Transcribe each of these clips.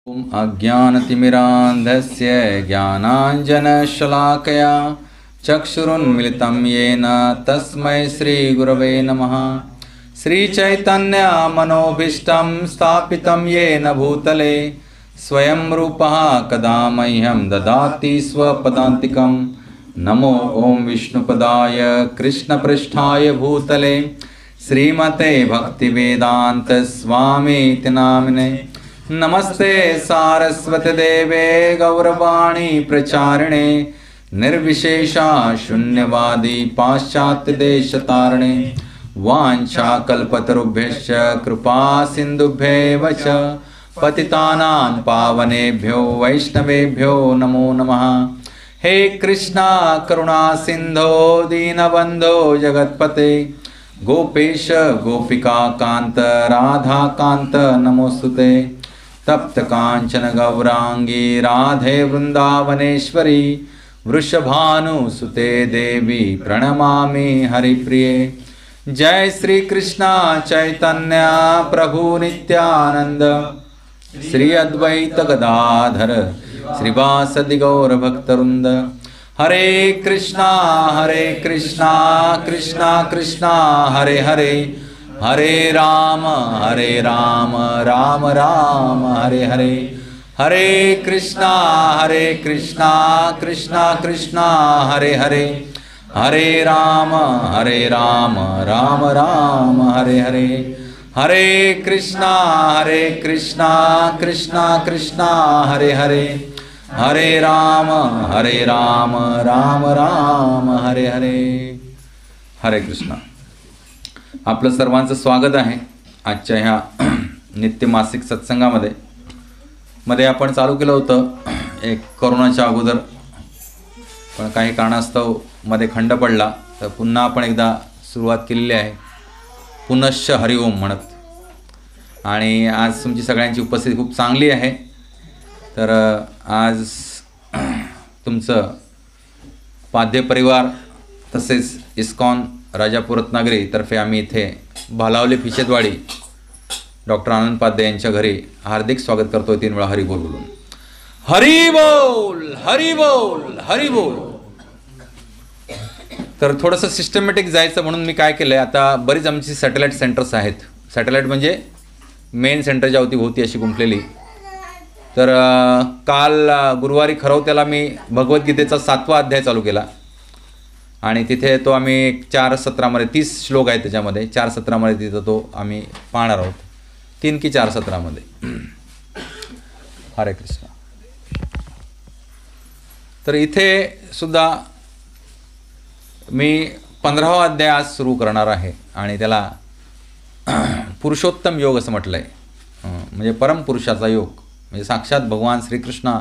अज्ञानतिमिरान्धस्य ज्ञानाञ्जनशलाकया चक्षुरुन्मिलितं येन तस्मै श्रीगुरवे नमः। श्रीचैतन्यमनोभीष्टं स्थापितं येन भूतले स्वयं रूपः कदा मह्यं ददाति स्वपदान्तिकं। नमो ॐ विष्णुपदाय कृष्णपृष्ठाय भूतले श्रीमते भक्तिवेदांत स्वामीति नामिने। नमस्ते सारस्वती देवे गौरवाणी प्रचारिणे निर्विशेषा शून्यवादी पाश्चात्य देशतारिणे। वाञ्छाकल्पतरुभ्यश्च कृपा सिन्धुभ्येव च पतितानां पावनेभ्यो वैष्णवेभ्यो नमो नमः। हे कृष्णा करुणा सिन्धो दीनबन्धो जगत्पते गोपेश गोपिका कांत राधा कांत नमोस्तुते। तप्त कांचन गौरांगी राधे वृंदावनेश्वरी वृषभानुसुते देवी प्रणमामि हरिप्रिये। जय श्री कृष्णा चैतन्य प्रभु नित्यानंद श्री अद्वैत गदाधर श्रीवासदि गौर भक्तवृंद। हरे कृष्णा कृष्णा कृष्णा हरे हरे हरे राम राम राम हरे हरे। हरे कृष्णा कृष्णा कृष्णा हरे हरे हरे राम राम राम हरे हरे। हरे कृष्णा कृष्णा कृष्णा हरे हरे हरे राम राम राम हरे हरे। हरे कृष्णा। आपलं सर्वांचं स्वागत आहे आजच्या ह्या नित्य मासिक सत्संगामध्ये आपण चालू केलं होतं एक कोरोनाच्या अगोदर, पण काही कारणास्तव मध्ये खंड पडला, तर पुन्हा आपण एकदा सुरुवात केलेली आहे पुनश्च हरिओम म्हणत। आणि आज तुमची सगळ्यांची उपस्थिती खूप चांगली आहे। तर आज तुमचं पाध्य परिवार तसेच इस्कॉन राजापूर रत्नागिरी तर्फे आम्ही इथे भालावले फिशेतवाडी डॉक्टर आनंद पाध्ये यांच्या घरी हार्दिक स्वागत करतोय 3 वेळा हरी बोल बोलून। हरी बोल हरी बोल हरी बोल। तर थोडंसं सिस्टमॅटिक जायचं म्हणून मी काय केलं आहे, आता बरीच आमची सॅटेलाईट सेंटर्स आहेत। सॅटेलाईट म्हणजे मेन सेंटरच्या अवतीभोवती अशी गुंफलेली। तर काल गुरुवारी खरवत्याला मी भगवद्गीतेचा 7वा अध्याय चालू केला आणि तिथे तो आम्ही 4 सत्रामध्ये 30 श्लोक आहेत त्याच्यामध्ये 4 सत्रामध्ये तिथं तो आम्ही पाहणार आहोत, 3 की 4 सत्रामध्ये। हरे कृष्ण। तर इथे सुद्धा मी 15वा अध्याय आज सुरू करणार आहे आणि त्याला पुरुषोत्तम योग असं म्हटलं आहे, म्हणजे परमपुरुषाचा योग, म्हणजे साक्षात भगवान श्रीकृष्ण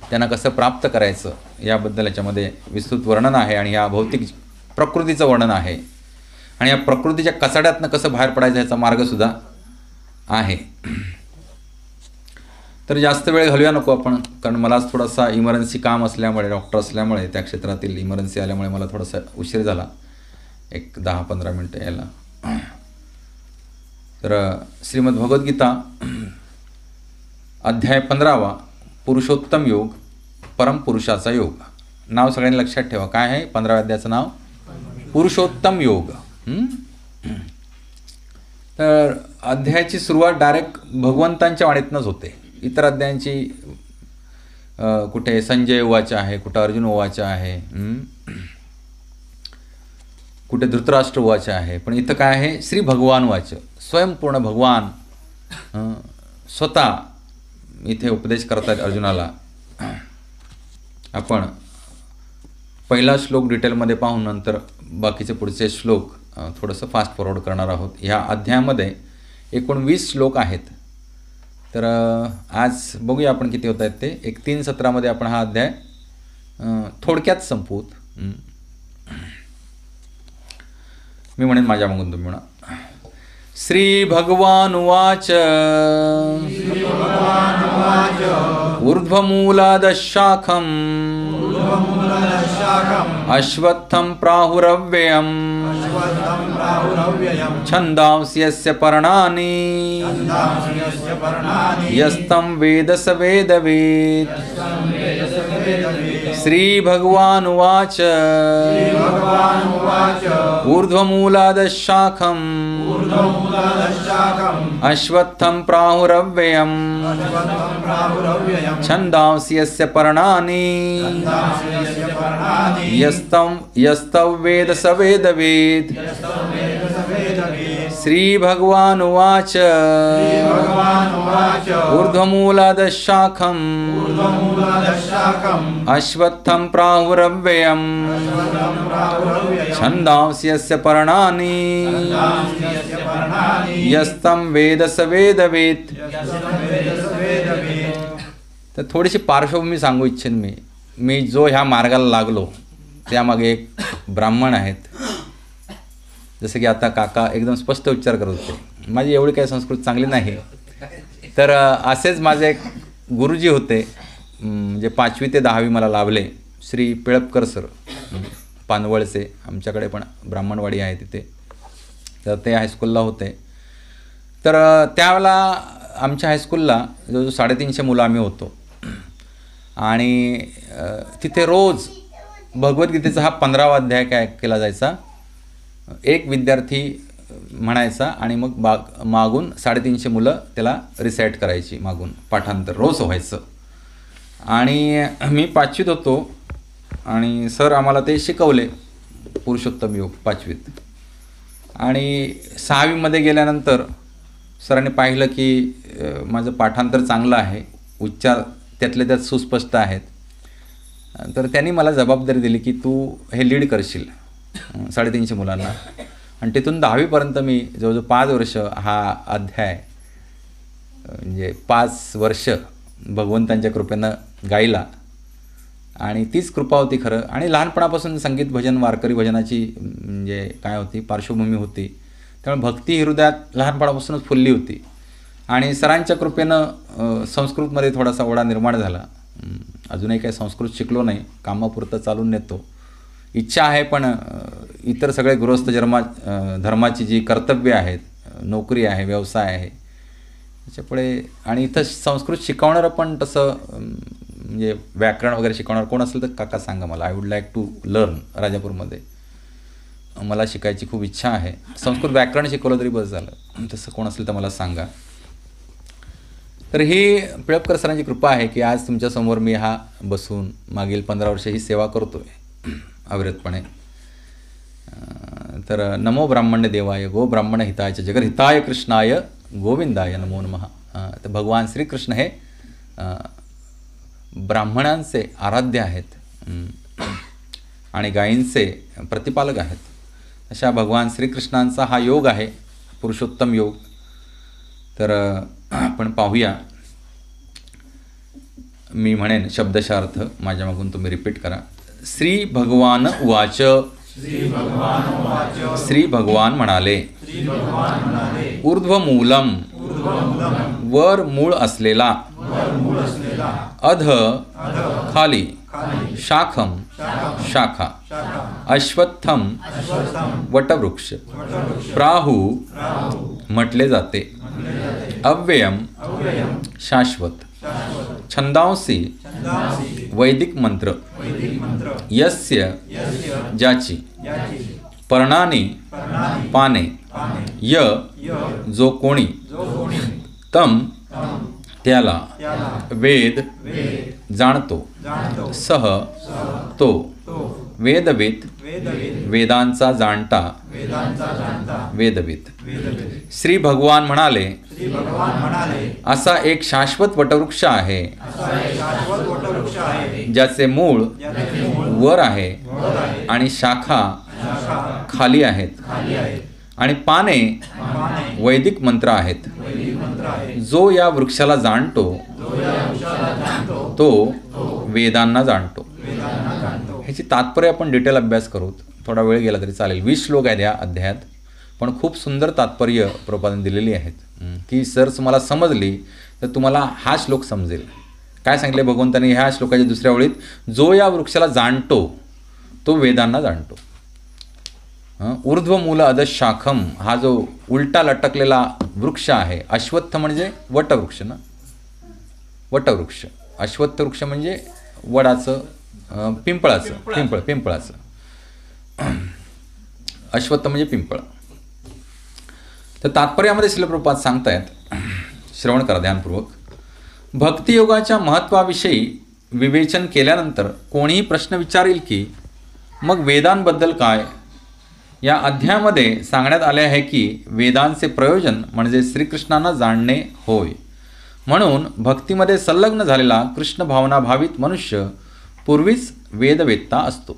त्यांना कसं प्राप्त करायचं याबद्दल याच्यामध्ये विस्तृत वर्णन आहे आणि या भौतिक प्रकृतीचं वर्णन आहे आणि या प्रकृतीच्या कचाड्यातनं कसं बाहेर पडायचं याचा मार्गसुद्धा आहे। तर जास्त वेळ घालूया नको आपण, कारण मला थोडासा इमर्जन्सी काम असल्यामुळे, डॉक्टर असल्यामुळे त्या क्षेत्रातील इमर्जन्सी आल्यामुळे मला थोडासा उशीर झाला, एक 10-15 मिनटं यायला। तर श्रीमद भगवद्गीता अध्याय 15वा पुरुषोत्तम योग परमपुरुषाचा योग। नाव सगळ्यांनी लक्षात ठेवा, काय आहे 15व्या अध्यायाचं नाव? पुरुषोत्तम योग। तर अध्यायाची सुरुवात डायरेक्ट भगवंतांच्या वाणीतनंच होते। इतर अध्यायांची कुठे संजय उवाच आहे, कुठे अर्जुन उवाच आहे, कुठे धृतराष्ट्र उवाच आहे, पण इथं काय आहे? श्री भगवान उवाच, स्वयंपूर्ण भगवान स्वतः इथे उपदेश करतात अर्जुनाला। आपण पहिला श्लोक डिटेलमध्ये पाहून नंतर बाकीचे पुढचे श्लोक थोडंसं फास्ट फॉरवर्ड करणार आहोत। ह्या अध्यायामध्ये एकूण 20 श्लोक आहेत। तर आज बघूया आपण किती होत आहेत ते। एक 3 सत्रामध्ये आपण हा अध्याय थोडक्यात संपवूत। मी म्हणेन माझ्या मागून तुम्ही म्हणा। श्री भगवान उवाच ऊर्ध्वमूलादशाखम् अश्वत्थं प्राहुरव्ययम् अश्वत्थं प्राहुरव्ययम् छन्दांसि यस्य पर्णानि छन्दांसि यस्य पर्णानि यस्तं वेद स वेदवेत् श्रीभगवानुवाच श्रीभगवानुवाच ऊर्ध्वमूलादशाखम् ऊर्ध्वमूलादशाखम् अश्वत्थं प्राहुरव्ययम् अश्वत्थं प्राहुरव्ययम् छन्दांसि यस्य पर्णानि छन्दांसि यस्य पर्णानि यस्तौ वेद स वेदवेत् श्रीभगवानुवाच श्रीभगवानुवाच ऊर्ध्वमूलादशाखम् ऊर्ध्वमूलादशाखम् अश्वत्थं प्राहुरव्ययम् अश्वत्थं प्राहुरव्ययम् छन्दांसि यस्य पर्णानि छन्दांसि यस्य पर्णानि यस्तं वेद स वेदवेत्. तर थोडीशी पार्श्वभूमी सांगू इच्छेन मी जो ह्या मार्गाला लागलो त्यामागे एक ब्राह्मण आहेत. जसं की आता काका एकदम स्पष्ट उच्चार करत होते. माझी एवढी काही संस्कृत चांगली नाही, तर असेच माझे एक गुरुजी होते, म्हणजे 5वी ते 10वी मला लाभले, श्री पिळपकर सर, पानवळचे. आमच्याकडे पण ब्राह्मणवाडी आहे तिथे, तर ते हायस्कूलला होते. तर त्यावेळेला आमच्या हायस्कूलला जवळजवळ 350 मुलं आम्ही होतो आणि तिथे रोज भगवद्गीतेचा हा 15वा अध्याय काय केला जायचा. एक विद्यार्थी म्हणायचा आणि मग मागून 350 मुलं त्याला रिसाईट करायची, मागून पाठांतर रोज व्हायचं. आणि मी 5वीत होतो आणि सर आम्हाला ते शिकवले पुरुषोत्तम योग 5वीत. आणि 6वीमध्ये गेल्यानंतर सरांनी पाहिलं की माझं पाठांतर चांगलं आहे, उच्चार त्यातले त्यात सुस्पष्ट आहेत. तर त्यांनी मला जबाबदारी दिली की तू हे लीड करशील 350 मुलांना. आणि तिथून 10वीपर्यंत मी जवळजवळ 5 वर्ष हा अध्याय, म्हणजे 5 वर्ष भगवंतांच्या कृपेनं गायला. आणि तीच कृपा होती खरं. आणि लहानपणापासून संगीत भजन वारकरी भजनाची म्हणजे काय होती पार्श्वभूमी होती, त्यामुळे भक्ती हृदयात लहानपणापासूनच फुलली होती. आणि सरांच्या कृपेनं संस्कृतमध्ये थोडासा ओढा निर्माण झाला. अजूनही काही संस्कृत शिकलो नाही, कामापुरतं चालून नेतो. इच्छा आहे, पण इतर सगळे गृहस्थ धर्माची जी कर्तव्य आहेत, नोकरी आहे, व्यवसाय आहे, त्याच्यापुढे. आणि इथं संस्कृत शिकवणारं पण तसं म्हणजे व्याकरण वगैरे शिकवणार कोण असेल तर काका सांगा मला. I would like to learn. राजापूरमध्ये मला शिकायची खूप इच्छा आहे. संस्कृत व्याकरण शिकवलं तरी बस झालं. तसं कोण असेल तर मला सांगा. तर ही पिळपकर सरांची कृपा आहे की आज तुमच्यासमोर मी हा बसून मागील 15 वर्ष ही सेवा करतो आहे अविरतपणे. तर नमो ब्राह्मण्य देवाय गो ब्राह्मण हिताय च जगद्हिताय कृष्णाय गोविंदाय नमो नमः. तर भगवान श्रीकृष्ण हे ब्राह्मणांचे आराध्य आहेत आणि गायींचे प्रतिपालक आहेत. अशा भगवान श्रीकृष्णांचा हा योग आहे, पुरुषोत्तम योग. तर आपण पाहूया. मी म्हणेन शब्दशार्थ, माझ्या मागून तुम्ही रिपीट करा. श्री भगवान उवाच. श्री भगवान म्हणाले, ऊर्ध्वमूलम, वर मूळ असलेला, अध खाली, शाखम शाखा, अश्वत्थम वटवृक्ष, प्राहु म्हटले जाते, अव्ययम शाश्वत, छंदांसी वैदिक मंत्र, यस्य ज्याची, पर्णानी पाने, य जो कोणी, तम त्याला, वेद जाणतो, सह तो, वेदवित वेदांचा जाणता, वेदवित. श्री भगवान म्हणाले, असा एक शाश्वत वटवृक्ष आहे ज्याचे मूळ वर आहे आणि शाखा खाली आहेत आणि पाने वैदिक मंत्र आहेत. जो या वृक्षाला जाणतो तो वेदांना जाणतो. ह्याची तात्पर्य आपण डिटेल अभ्यास करू, थोडा वेळ गेला तरी चालेल. 20 श्लोक आहेत या अध्यायात, पण खूप सुंदर तात्पर्य प्रपादन दिलेली आहेत की सर तुम्हाला समजली तर तुम्हाला हा श्लोक समजेल. काय सांगितले भगवंतांनी ह्या श्लोकाच्या दुसऱ्या ओळीत, जो या वृक्षाला जाणतो तो वेदांना जाणतो. ऊर्ध्वमूल अधशाखम, हा जो उलटा लटकलेला वृक्ष आहे. अश्वत्थ म्हणजे वटवृक्ष ना, वटवृक्ष. अश्वत्थ वृक्ष म्हणजे वडाचं, पिंपळाचं. अश्वत्थ म्हणजे पिंपळ. तर तात्पर्यामध्ये श्रील प्रभुपाद सांगतायत, श्रवण करा ध्यानपूर्वक. भक्तियोगाच्या महत्त्वाविषयी विवेचन केल्यानंतर कोणीही प्रश्न विचारेल की मग वेदांबद्दल काय. या अध्यायामध्ये सांगण्यात आले आहे की वेदांचे प्रयोजन म्हणजे श्रीकृष्णांना जाणणे होय. म्हणून भक्तीमध्ये संलग्न झालेला कृष्ण भावना भावित मनुष्य पूर्वीच वेदवेत्ता असतो.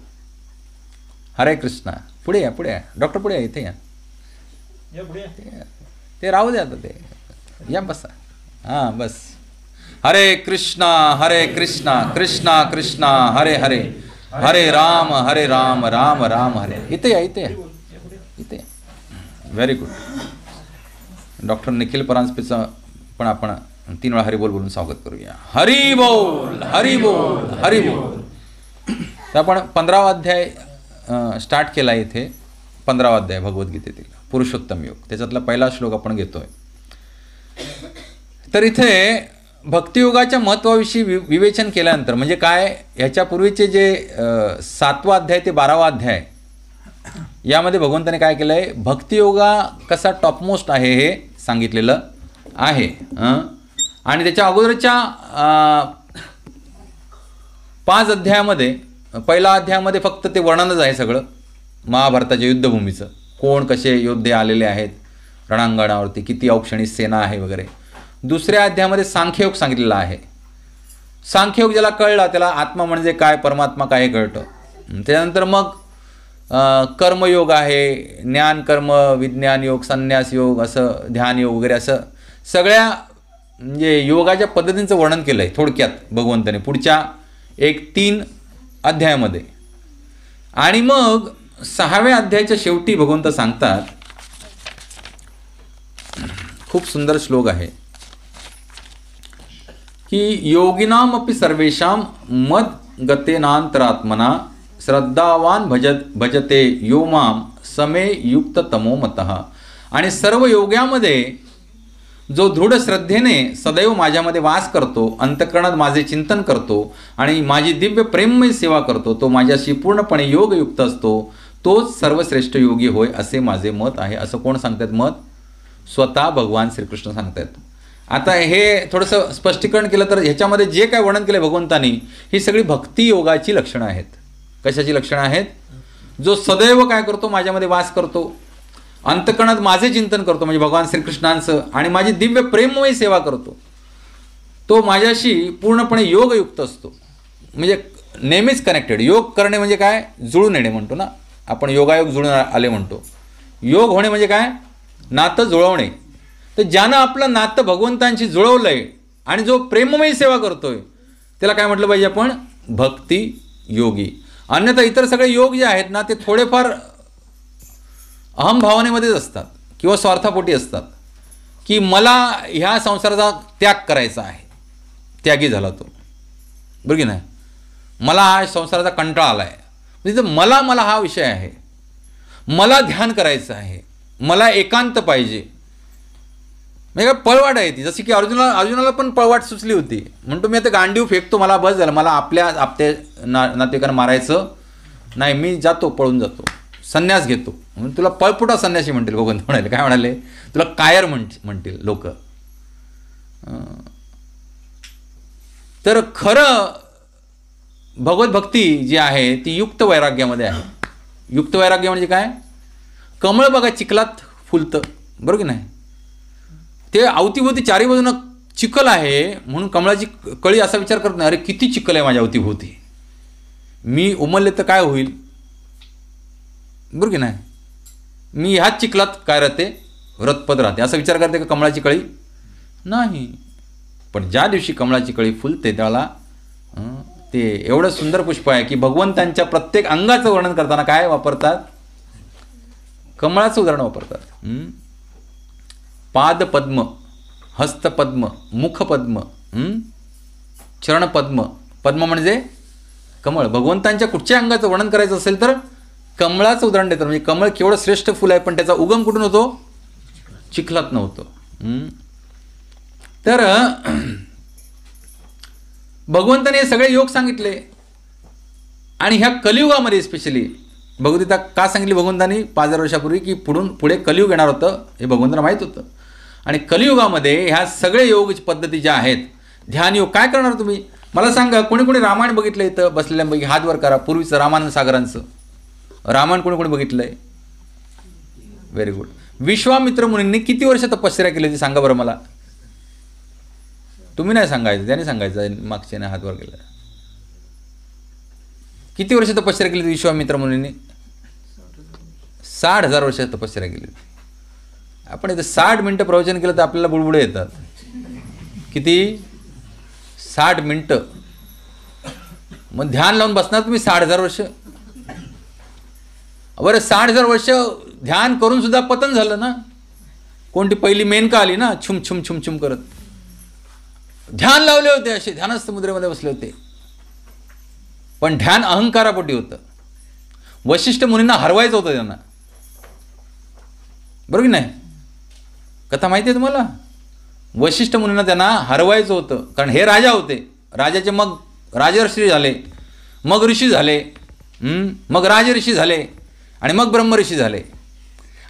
हरे कृष्णा. पुढे या डॉक्टर, पुढे या, इथे या. ते राहू द्या आता, ते या, बसा. हां बस. हरे कृष्णा कृष्णा कृष्णा हरे हरे, हरे राम राम राम हरे. इथे या. Very good. डॉक्टर निखिल परांजपेचं पण आपण 3 वेळा हरिबोल बोलून स्वागत करूया. हरी बोल हरी बोल हरी बोल. तर आपण 15वा अध्याय स्टार्ट केला. इथे 15वा अध्याय भगवद्गीतेतील पुरुषोत्तम योग, त्याच्यातला पहिला श्लोक आपण घेतोय. तर इथे भक्तियोगाच्या महत्त्वाविषयी विवेचन केल्यानंतर म्हणजे काय, ह्याच्यापूर्वीचे जे 7वा अध्याय ते 12वा अध्याय, यामध्ये भगवंताने काय केलं आहे, भक्तियोगा कसा टॉपमोस्ट आहे हे सांगितलेलं आहे. आणि त्याच्या अगोदरच्या 5 अध्यायामध्ये, पहिल्या अध्यायामध्ये फक्त ते वर्णनच आहे सगळं महाभारताच्या युद्धभूमीचं. कोण कसे योद्धे आलेले आहेत रणांगणावरती, किती औक्षणी सेना आहे वगैरे. दुसऱ्या अध्यायामध्ये सांख्ययोग सांगितलेला आहे. सांख्ययोग ज्याला कळला त्याला आत्मा म्हणजे काय, परमात्मा काय हे कळतं. त्यानंतर मग कर्मयोग आहे, ज्ञान कर्म विज्ञान योग, संन्यास योग, असं ध्यान योग वगैरे, असं सगळ्या म्हणजे योगाच्या पद्धतींचं वर्णन केलं आहे थोडक्यात भगवंताने पुढच्या 1-3 अध्यायामध्ये. आणि मग 6व्या अध्यायाच्या शेवटी भगवंत सांगतात, खूप सुंदर श्लोक आहे की योगिनामपि सर्वेषां मद गतेनांतरात्मना श्रद्धावान भजते यो माम समे युक्त तमो मतः. आणि सर्व योग्यामध्ये जो दृढ श्रद्धेने सदैव माझ्यामध्ये वास करतो, अंतःकरणात माझे चिंतन करतो आणि माझी दिव्य प्रेममय सेवा करतो, तो माझ्याशी पूर्णपणे योगयुक्त असतो, तोच सर्वश्रेष्ठ योगी होय असे माझे मत आहे. असं कोण सांगतात मत? स्वतः भगवान श्रीकृष्ण सांगतात. आता हे थोडंसं स्पष्टीकरण केलं तर ह्याच्यामध्ये जे काय वर्णन केलं भगवंतानी, ही सगळी भक्तियोगाची लक्षणं आहेत. कशाची लक्षणं आहेत? जो सदैव काय करतो, माझ्यामध्ये वास करतो, अंतःकरणात माझे चिंतन करतो म्हणजे भगवान श्रीकृष्णांचं, आणि माझी दिव्य प्रेममय सेवा करतो, तो माझ्याशी पूर्णपणे योगयुक्त असतो. म्हणजे नेहमीच कनेक्टेड. योग करणे म्हणजे काय? जुळून येणे म्हणतो ना आपण, योगायोग जुळून आले म्हणतो. योग होणे म्हणजे काय? नातं जुळवणे. तर ज्यानं आपलं नातं भगवंतांशी जुळवलंय आणि जो प्रेममयी सेवा करतोय त्याला काय म्हटलं पाहिजे आपण? भक्ती योगी. अन्यथा इतर सगळे योग जे आहेत ना ते थोडेफार अहमभावनेमध्येच असतात किंवा स्वार्थापोटी असतात, की मला ह्या संसाराचा त्याग करायचा आहे, त्यागी झाला तो, बरं की नाही, मला हा संसाराचा कंटाळा आला आहे, म्हणजे मला हा विषय आहे, मला ध्यान करायचं आहे, मला एकांत पाहिजे. म्हणजे काय पळवाट आहे ती. जशी की अर्जुनाला पण पळवाट सुचली होती. म्हणतो मी आता गांडीव फेकतो, मला बस झालं, मला आपल्या नातेवाईकांना मारायचं नाही, मी जातो, पळून जातो, संन्यास घेतो. म्हणून तुला पळपुटा संन्यासी म्हणतील भगवंत म्हणाले. काय म्हणाले? तुला कायर म्हणतील लोक. तर खरं भगवत भक्ती जी आहे ती युक्त वैराग्यामध्ये आहे. युक्त वैराग्य म्हणजे काय? कमळ बघा चिखलात फुलतं, बरोबर की नाही? ते अवतीभोवती चारी बाजूनं चिखल आहे म्हणून कमळाची कळी असा विचार करत नाही, अरे किती चिखल आहे माझ्या अवतीभोवती, मी उमलले तर काय होईल, बरोबर की नाही? मी ह्याच चिखलात काय राहते, व्रतपद राहते, असा विचार करते का कमळाची कळी? नाही. पण ज्या दिवशी कमळाची कळी फुलते त्याला ते एवढं सुंदर पुष्प आहे की भगवंतांच्या प्रत्येक अंगाचं वर्णन करताना काय वापरतात? कमळाचं उदाहरण वापरतात. पादपद्म, हस्तपद्म, मुखपद्म, चरणपद्म. पद्म म्हणजे कमळ. भगवंतांच्या कुठच्या अंगाचं वर्णन करायचं असेल तर कमळाचं उदाहरण देतात. म्हणजे कमळ केवढं श्रेष्ठ फुल आहे, पण त्याचा उगम कुठून होतो? चिखलात नव्हतो. तर भगवंताने हे सगळे योग सांगितले. आणि ह्या कलियुगामध्ये स्पेशली भगवद्गीता का सांगितली भगवंतानी 5000 वर्षापूर्वी, की पुढे कलियुग येणार होतं हे भगवंताला माहीत होतं. आणि कलियुगामध्ये ह्या सगळे योग पद्धती ज्या आहेत, ध्यान योग, काय करणार तुम्ही मला सांगा. कोणी कोणी रामायण बघितलं इथं बसलेल्यांपैकी? हात वर करा. पूर्वीचं रामानंद सागरांचं रामायण कोणी कोणी बघितलंय? Very good. विश्वामित्र मुनींनी किती वर्ष तपश्चर्या केली होती सांगा बरं मला. तुम्ही नाही सांगायचं, त्याने सांगायचं. मागच्याने हात वर केला. किती वर्ष तपश्चर्या केली होती विश्वामित्र मुनींनी? 60,000 वर्ष तपश्चर्या केली होती. आपण इथं 60 मिनटं प्रवचन केलं तर आपल्याला बुडबुडे येतात. किती? 60 मिनटं. मग ध्यान लावून बसणार तुम्ही 60,000 वर्ष? बरं 60,000 वर्ष ध्यान करून सुद्धा पतन झालं ना. कोणती पहिली मेनका आली ना, छुम छुम छुम छुम करत. ध्यान लावले होते, असे ध्यानस्थ मुद्रेमध्ये बसले होते, पण ध्यान अहंकारापोटी होतं. वशिष्ठ मुनींना हरवायचं होतं त्यांना, बरोबर की नाही? कथा माहिती आहे तुम्हाला? वशिष्ठ मुनींना त्यांना हरवायचं होतं, कारण हे राजा होते. राजाचे मग राजर्षी झाले, मग ऋषी झाले, मग राजऋषी झाले, आणि मग ब्रह्मऋषी झाले.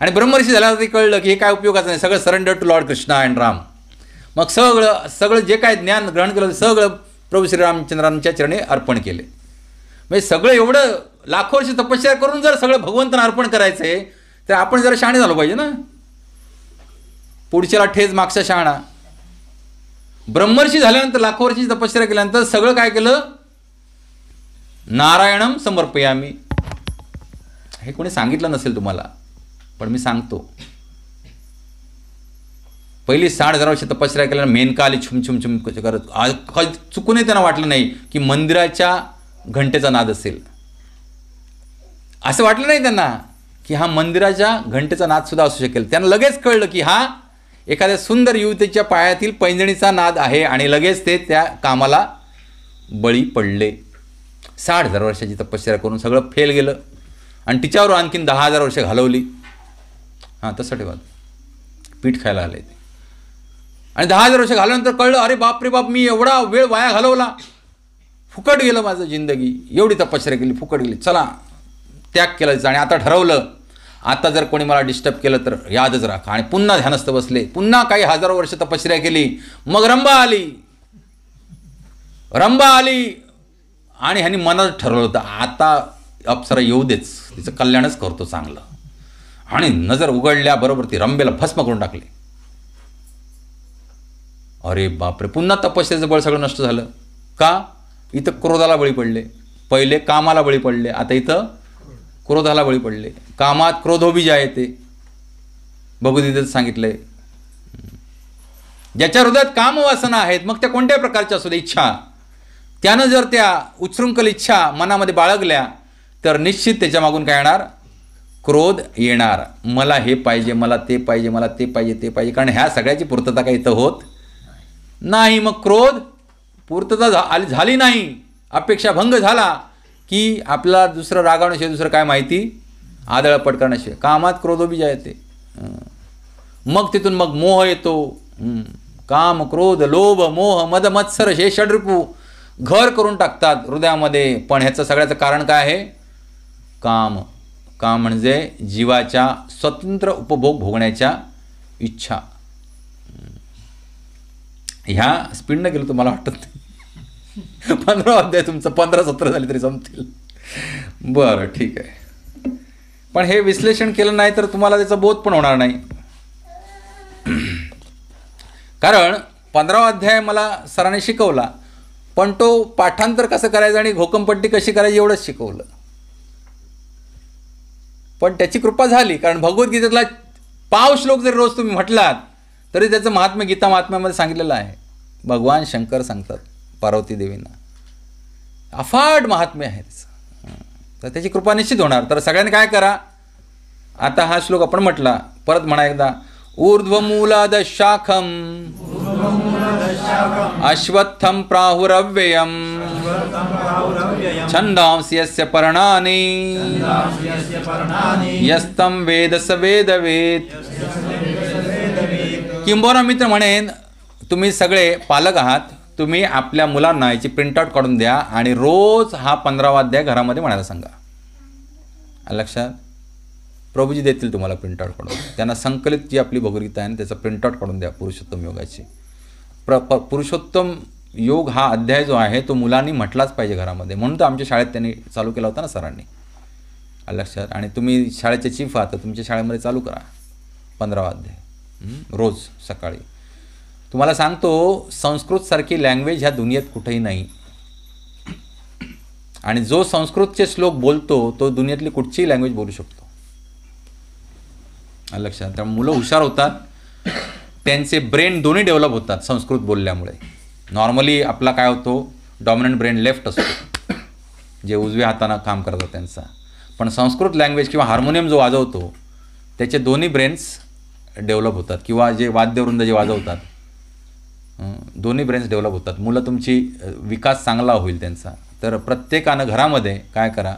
आणि ब्रह्मऋषी झाल्यावर ते कळलं की हे काय उपयोगाचं नाही, सगळं surrender to lord Krishna and Ram. मग सगळं जे काय ज्ञान ग्रहण केलं सगळं प्रभू श्रीरामचंद्रांच्या चरणी अर्पण केले. म्हणजे सगळं एवढं लाखो वर्ष तपश्चर्या करून जर सगळं भगवंतांना अर्पण करायचं आहे, तर आपण जरा शहाणे झालो पाहिजे ना. पुढच्याला ठेच मागचा शहाणा. ब्रह्मर्षी झाल्यानंतर लाखो वर्षाची तपश्चर्या केल्यानंतर सगळं काय केलं? नारायणम समर्पयामी. हे कोणी सांगितलं नसेल तुम्हाला, पण मी सांगतो. पहिली 60,000 वर्ष तपश्चर्या केल्यानं मेनका आली छुम छुम छुम करत. चुकूनही त्यांना वाटलं नाही की मंदिराच्या घंटेचा नाद असेल. असं वाटलं नाही त्यांना की हा मंदिराच्या घंटेचा नाद सुद्धा असू शकेल. त्यांना लगेच कळलं की हा एखाद्या सुंदर युवतीच्या पायातील पैंजणीचा नाद आहे, आणि लगेच ते त्या कामाला बळी पडले. 60,000 वर्षाची तपश्चर्या करून सगळं फेल गेलं, आणि तिच्यावर आणखीन 10,000 वर्ष घालवली. हां, तसं ठेवा. पीठ खायला आले ते. आणि 10,000 वर्ष घालवल्यानंतर कळलं, अरे बाप रे बाप, मी एवढा वेळ वाया घालवला, फुकट गेलं माझं जिंदगी. एवढी तपश्चर्या केली, फुकट गेली. चला त्याग केला. आणि आता ठरवलं, आता जर कोणी मला डिस्टर्ब केलं तर यादच राखा. आणि पुन्हा ध्यानस्थ बसले. पुन्हा काही हजारो वर्ष तपश्चर्या केली. मग रंभा आली, आणि ह्यांनी मनात ठरवलं होतं आता अप्सरा येऊ देच, तिचं कल्याणच करतो चांगलं. आणि नजर उघडल्याबरोबर ती रंभेला भस्म करून टाकले. अरे बापरे, पुन्हा तपश्चर्याचं बळ सगळं नष्ट झालं. का? इथं क्रोधाला बळी पडले. पहिले कामाला बळी पडले, आता इथं क्रोधाला बळी पडले. कामात क्रोधोबीज आहे ते भगवद्गीतेत सांगितलंय. ज्याच्या हृदयात कामवासना आहेत, मग त्या कोणत्याही प्रकारच्या असू दे इच्छा, त्यानं जर त्या उच्छृंखल इच्छा मनामध्ये बाळगल्या तर निश्चित त्याच्या मागून काय येणार? क्रोध येणार. मला हे पाहिजे, मला ते पाहिजे, मला ते पाहिजे, ते पाहिजे. कारण ह्या सगळ्याची पूर्तता काही इथं होत नाही. मग क्रोध पूर्तता झाली नाही, अपेक्षा भंग झाला की आपला दुसरं रागावण्याशिवाय दुसरं काय माहिती? आदळपट करण्याशिवाय. कामात क्रोधोबीज आहे ते. मग तिथून मग मोह येतो. काम, क्रोध, लोभ, मोह, मद, मत्सर हे षड्रिपू घर करून टाकतात हृदयामध्ये. पण ह्याचं सगळ्याचं कारण काय आहे? काम. काम म्हणजे जीवाच्या स्वतंत्र उपभोग भोगण्याच्या इच्छा. ह्या स्पीडनं गेलो तुम्हाला वाटत नाही. 15 अध्याय तुमचं 15-17 झाले तरी जमतील. बरं, ठीक आहे. पण हे विश्लेषण केलं नाही तर तुम्हाला त्याचा बोध पण होणार नाही. कारण 15वा अध्याय मला सरांनी शिकवला, पण तो पाठांतर कसं करायचं आणि घोकमपट्टी कशी करायची एवढंच शिकवलं. पण त्याची कृपा झाली, कारण भगवद्गीतेतला पाव श्लोक जरी रोज तुम्ही म्हटलात तरी त्याचं महात्म्य गीता महात्म्यामध्ये सांगितलेलं आहे. भगवान शंकर सांगतात पार्वती देवींना, अफाट महात्म्य आहे त्याचं. तर त्याची कृपा निश्चित होणार. तर सगळ्यांनी काय करा, आता हा श्लोक आपण म्हटला, परत म्हणा एकदा. ऊर्ध्वमूलाद शाखम अश्वत्थम प्राहुरव्ययम अमृतं प्राहुरव्ययम् छन्दांसि यस्य पर्णानि छन्दांसि यस्य पर्णानि यस्तं वेद स वेदवेद. किंबहुना मित्र म्हणेन, तुम्ही सगळे पालक आहात, तुम्ही आपल्या मुलांना याची प्रिंटआउट काढून द्या आणि रोज हा 15वा अध्याय घरामध्ये म्हणायला सांगा. लक्षात? प्रभूजी देतील तुम्हाला प्रिंटआउट काढून. त्यांना संकलित जी आपली भगवद्गीता आहे त्याचा प्रिंटआउट काढून द्या पुरुषोत्तम योगाची. पुरुषोत्तम योग हा अध्याय जो आहे तो मुलांनी म्हटलाच पाहिजे घरामध्ये. म्हणून तर आमच्या शाळेत त्यांनी चालू केला होता ना सरांनी. लक्षात? आणि तुम्ही शाळेचे चीफ आहात तर तुमच्या शाळेमध्ये चालू करा 15वा अध्याय रोज सकाळी. तुम्हाला सांगतो, संस्कृतसारखी लँग्वेज ह्या दुनियेत कुठेही नाही. आणि जो संस्कृतचे श्लोक बोलतो तो दुनियेतली कुठचीही लँग्वेज बोलू शकतो. लक्षात? त्यामुळे मुलं हुशार होतात, त्यांचे ब्रेन दोन्ही डेव्हलप होतात संस्कृत बोलल्यामुळे. नॉर्मली आपला काय होतो, डॉमिनंट ब्रेन लेफ्ट असतो, जे उजव्या हातानं काम करतात त्यांचा. पण संस्कृत लँग्वेज किंवा हार्मोनियम जो वाजवतो त्याचे दोन्ही ब्रेन्स डेव्हलप होतात, किंवा जे वाद्यवृंद जे वाजवतात दोन्ही ब्रेन्स डेव्हलप होतात. मुलं तुमची विकास चांगला होईल त्यांचा. तर प्रत्येकानं घरामध्ये काय करा,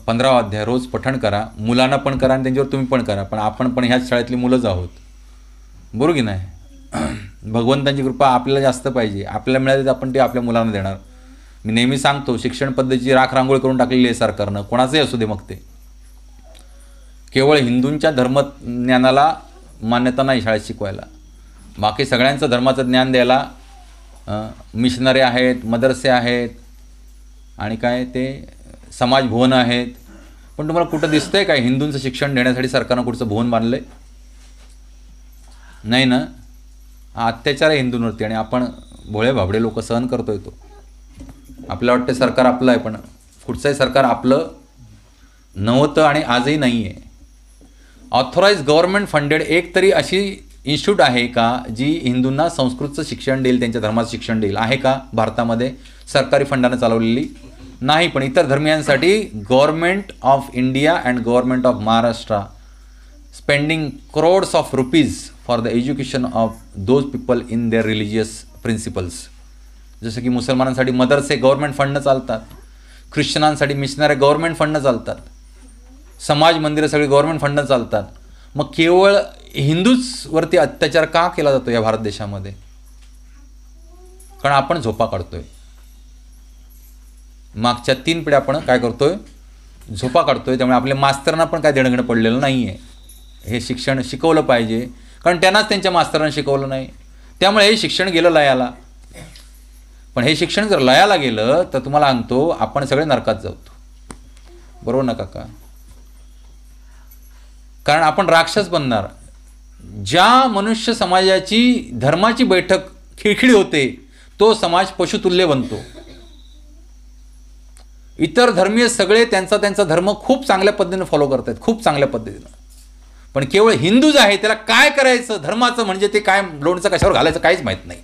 15वा अध्याय रोज पठण करा. मुलांना पण करा आणि त्यांच्यावर तुम्ही पण करा. पण आपण पण ह्याच शाळेतली मुलंच आहोत, बरोबर की नाही? भगवंतांची कृपा आपल्याला जास्त पाहिजे. आपल्याला मिळाली तर आपण ते आपल्या मुलांना देणार. मी नेहमी सांगतो, शिक्षण पद्धतीची राखरांगोळी करून टाकलेली आहे सरकारनं, कोणाचंही असू दे मग ते. केवळ हिंदूंच्या धर्मज्ञानाला मान्यता नाही शाळेत शिकवायला. बाकी सगळ्यांचं धर्माचं ज्ञान द्यायला मिशनरी आहेत, मदरसे आहेत आणि काय ते समाज भुवन आहेत. पण तुम्हाला कुठं दिसतंय काय हिंदूंचं शिक्षण देण्यासाठी सरकारनं कुठचं भुवन बांधलं आहे? नाही ना. हा अत्याचार आहे हिंदूंवरती आणि आपण भोळे भाबडे लोक सहन करतोय तो. आपल्याला वाटतं सरकार आपलं आहे, पण कुठचंही सरकार आपलं नव्हतं आणि आजही नाही आहे. ऑथोराइज गव्हर्नमेंट फंडेड एक तरी अशी इन्स्टिट्यूट आहे का जी हिंदूंना संस्कृतचं शिक्षण देईल, त्यांच्या धर्माचं शिक्षण देईल? आहे का भारतामध्ये सरकारी फंडानं चालवलेली? नाही. पण इतर धर्मियांसाठी government of India and government of Maharashtra spending crores of rupees for the education of those people in their religious principles. जसं की मुसलमानांसाठी मदरसे गव्हर्नमेंट फंडनं चालतात, ख्रिश्चनांसाठी मिशनरी गव्हर्नमेंट फंडनं चालतात, समाज मंदिरं सगळी गव्हर्नमेंट फंडनं चालतात. मग केवळ हिंदूचवरती अत्याचार का केला जातो या भारत देशामध्ये? कारण आपण झोपा काढतोय. मागच्या 3 पिढ्या आपण काय करतोय, झोपा काढतोय. त्यामुळे आपल्या मास्तरांना पण काय देणंघेणं पडलेलं नाही आहे. हे शिक्षण शिकवलं पाहिजे, कारण त्यांनाच त्यांच्या मास्तरांना शिकवलं नाही. त्यामुळे हे शिक्षण गेलं लयाला. पण हे शिक्षण जर लयाला गेलं तर तुम्हाला सांगतो आपण सगळे नरकात जातो, बरोबर ना काका? कारण आपण राक्षस बनणार. ज्या मनुष्य समाजाची धर्माची बैठक खिळखिळी होते तो समाज पशुतुल्य बनतो. इतर धर्मीय सगळे त्यांचा त्यांचा धर्म खूप चांगल्या पद्धतीने फॉलो करतात, खूप चांगल्या पद्धतीनं. पण केवळ हिंदू जे आहे त्याला काय करायचं धर्माचं म्हणजे ते काय लोणचं कशावर घालायचं काहीच माहीत नाही.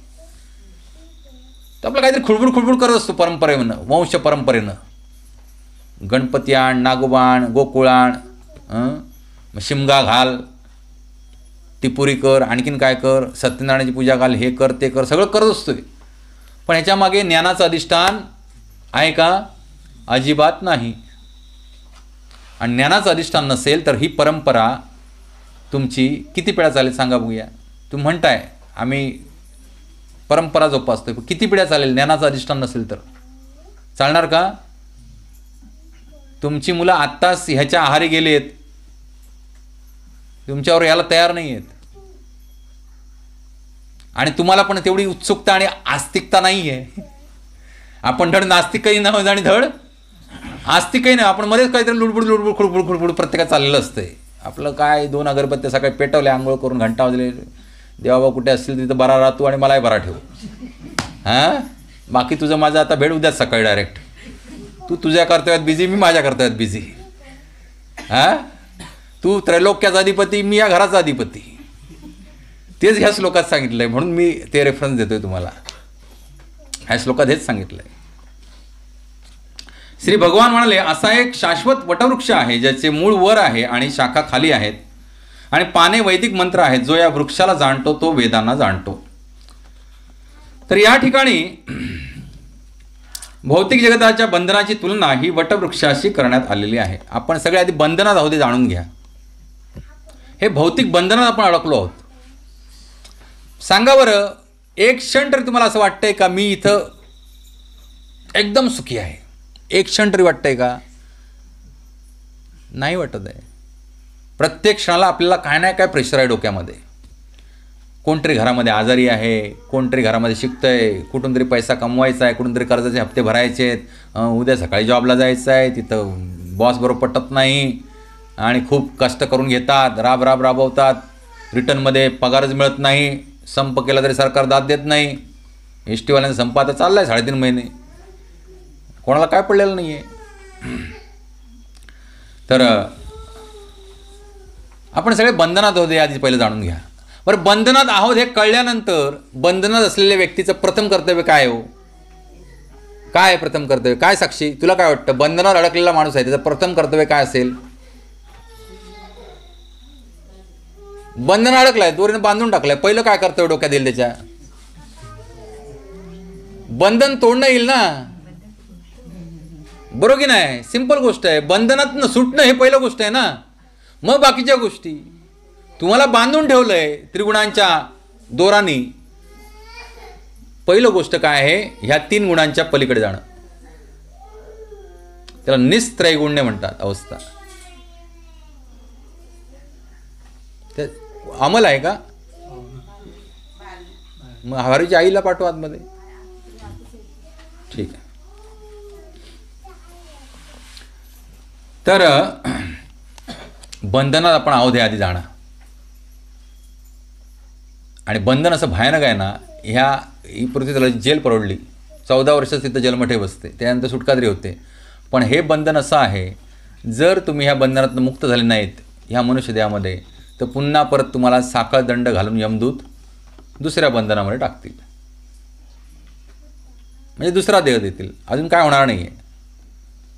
तर आपलं काहीतरी खुळबुड करत असतो परंपरेनं, वंश परंपरेनं. गणपती आण, नागोबा आण, गोकुळ आण, शिमगा घाल, टिपुरी कर, आणखीन काय कर, सत्यनारायणाची पूजा घाल, हे कर ते कर, सगळं करत असतोय. पण ह्याच्यामागे ज्ञानाचं अधिष्ठान आहे का? अजिबात नाही. आणि ज्ञानाचं अधिष्ठान नसेल तर ही परंपरा तुमची किती पिढ्या चालेल सांगा बघूया. तुम्ही म्हणताय आम्ही परंपरा जोपासतोय, किती पिढ्या चालेल ज्ञानाचं अधिष्ठान नसेल तर? चालणार का? तुमची मुलं आत्ताच ह्याच्या आहारी गेलेत, तुमच्यावर याला तयार नाही आहेत. आणि तुम्हाला पण तेवढी उत्सुकता आणि आस्तिकता नाही आहे. आपण धड नास्तिकही नव्हतं आणि धड आस्तिकही नाही. आपण मध्येच काहीतरी लुडबुड खुडबुड प्रत्येकात चाललेलं असतंय. आपलं काय 2 अगरबत्त्या सकाळी पेटवले, आंघोळ करून घंटा वाजले, देवाबा कुठे असतील तिथं बरा राहतो आणि मलाही बरा ठेव. हां, बाकी तुझं माझं आता भेट उद्याच सकाळी डायरेक्ट. तू तुझ्या कर्तव्यात बिझी, मी माझ्या कर्तव्यात बिझी. हां, तू त्रैलोक्याचा अधिपती, मी या घराचा अधिपती. तेच ह्या श्लोकात सांगितलं आहे, म्हणून मी ते रेफरन्स देतोय तुम्हाला. ह्या श्लोकात हेच सांगितलं आहे. श्री भगवान म्हणाले, असा एक शाश्वत वटवृक्ष आहे ज्याचे मूळ वर आहे आणि शाखा खाली आहेत आणि पाने वैदिक मंत्र आहेत. जो या वृक्षाला जाणतो तो वेदांना जाणतो. तर या ठिकाणी भौतिक जगताच्या बंधनाची तुलना ही वटवृक्षाशी करण्यात आलेली आहे. आपण सगळे आधी बंधनात आहोत हे जाणून घ्या. हे भौतिक बंधनात आपण अडकलो आहोत. सांगा बरं, एक क्षण तरी तुम्हाला असं वाटतंय का मी इथं एकदम सुखी आहे? एक क्षण तरी वाटतंय का? नाही वाटत आहे. प्रत्येक क्षणाला आपल्याला काय नाही काय प्रेशर आहे डोक्यामध्ये. कोणतरी घरामध्ये आजारी आहे, कोणतरी घरामध्ये शिकतंय, कुठून तरी पैसा कमवायचा आहे, कुठून तरी कर्जाचे हप्ते भरायचे आहेत, उद्या सकाळी जॉबला जायचं आहे, तिथं बॉस बरोबर पटत नाही आणि खूप कष्ट करून घेतात, राबवतात, रिटर्नमध्ये पगारच मिळत नाही, संप केला तरी सरकार दाद देत नाही. एस टीवाल्यांचा संप आता चालला आहे 3.5 महिने, कोणाला काय पडलेलं नाही आहे. तर आपण सगळे बंधनात आहोत हे आधी पहिलं जाणून घ्या. बरं, बंधनात आहोत हे कळल्यानंतर बंधनात असलेल्या व्यक्तीचं प्रथम कर्तव्य काय हो? काय प्रथम कर्तव्य? काय साक्षी, तुला काय वाटतं? बंधनात अडकलेला माणूस आहे, त्याचं प्रथम कर्तव्य काय असेल? बंधन अडकलाय, दोरीने बांधून टाकलाय, पहिलं काय कर्तव्य डोक्यात येईल त्याच्या? बंधन तोडणं येईल ना, बरोबर की नाही? सिंपल गोष्ट आहे. बंधनात सुटणं हे पहिलं गोष्ट आहे ना. मग बाकीच्या गोष्टी. तुम्हाला बांधून ठेवलंय त्रिगुणांच्या दोरांनी. पहिलं गोष्ट काय आहे? ह्या 3 गुणांच्या पलीकडे जाणं. त्याला निस्त्रैगुण्य म्हणतात अवस्था. ते अमल आहे का? मग हरीच्या आईला पाठवा आतमध्ये. ठीक आहे. तर बंधनात आपण आहोत हे आधी जाणं. आणि बंधन असं भयानक आहे ना, ही पृथ्वी त्याला जेल परवडली. 14 वर्षच तिथं जन्मठे बसते, त्यानंतर सुटका तरी होते. पण हे बंधन असं आहे, जर तुम्ही ह्या बंधनातून मुक्त झाले नाहीत ह्या मनुष्य देहामध्ये, तर पुन्हा परत तुम्हाला साखळ दंड घालून यमदूत दुसऱ्या बंधनामध्ये टाकतील. म्हणजे दुसरा देह देतील. अजून काय होणार नाही आहे.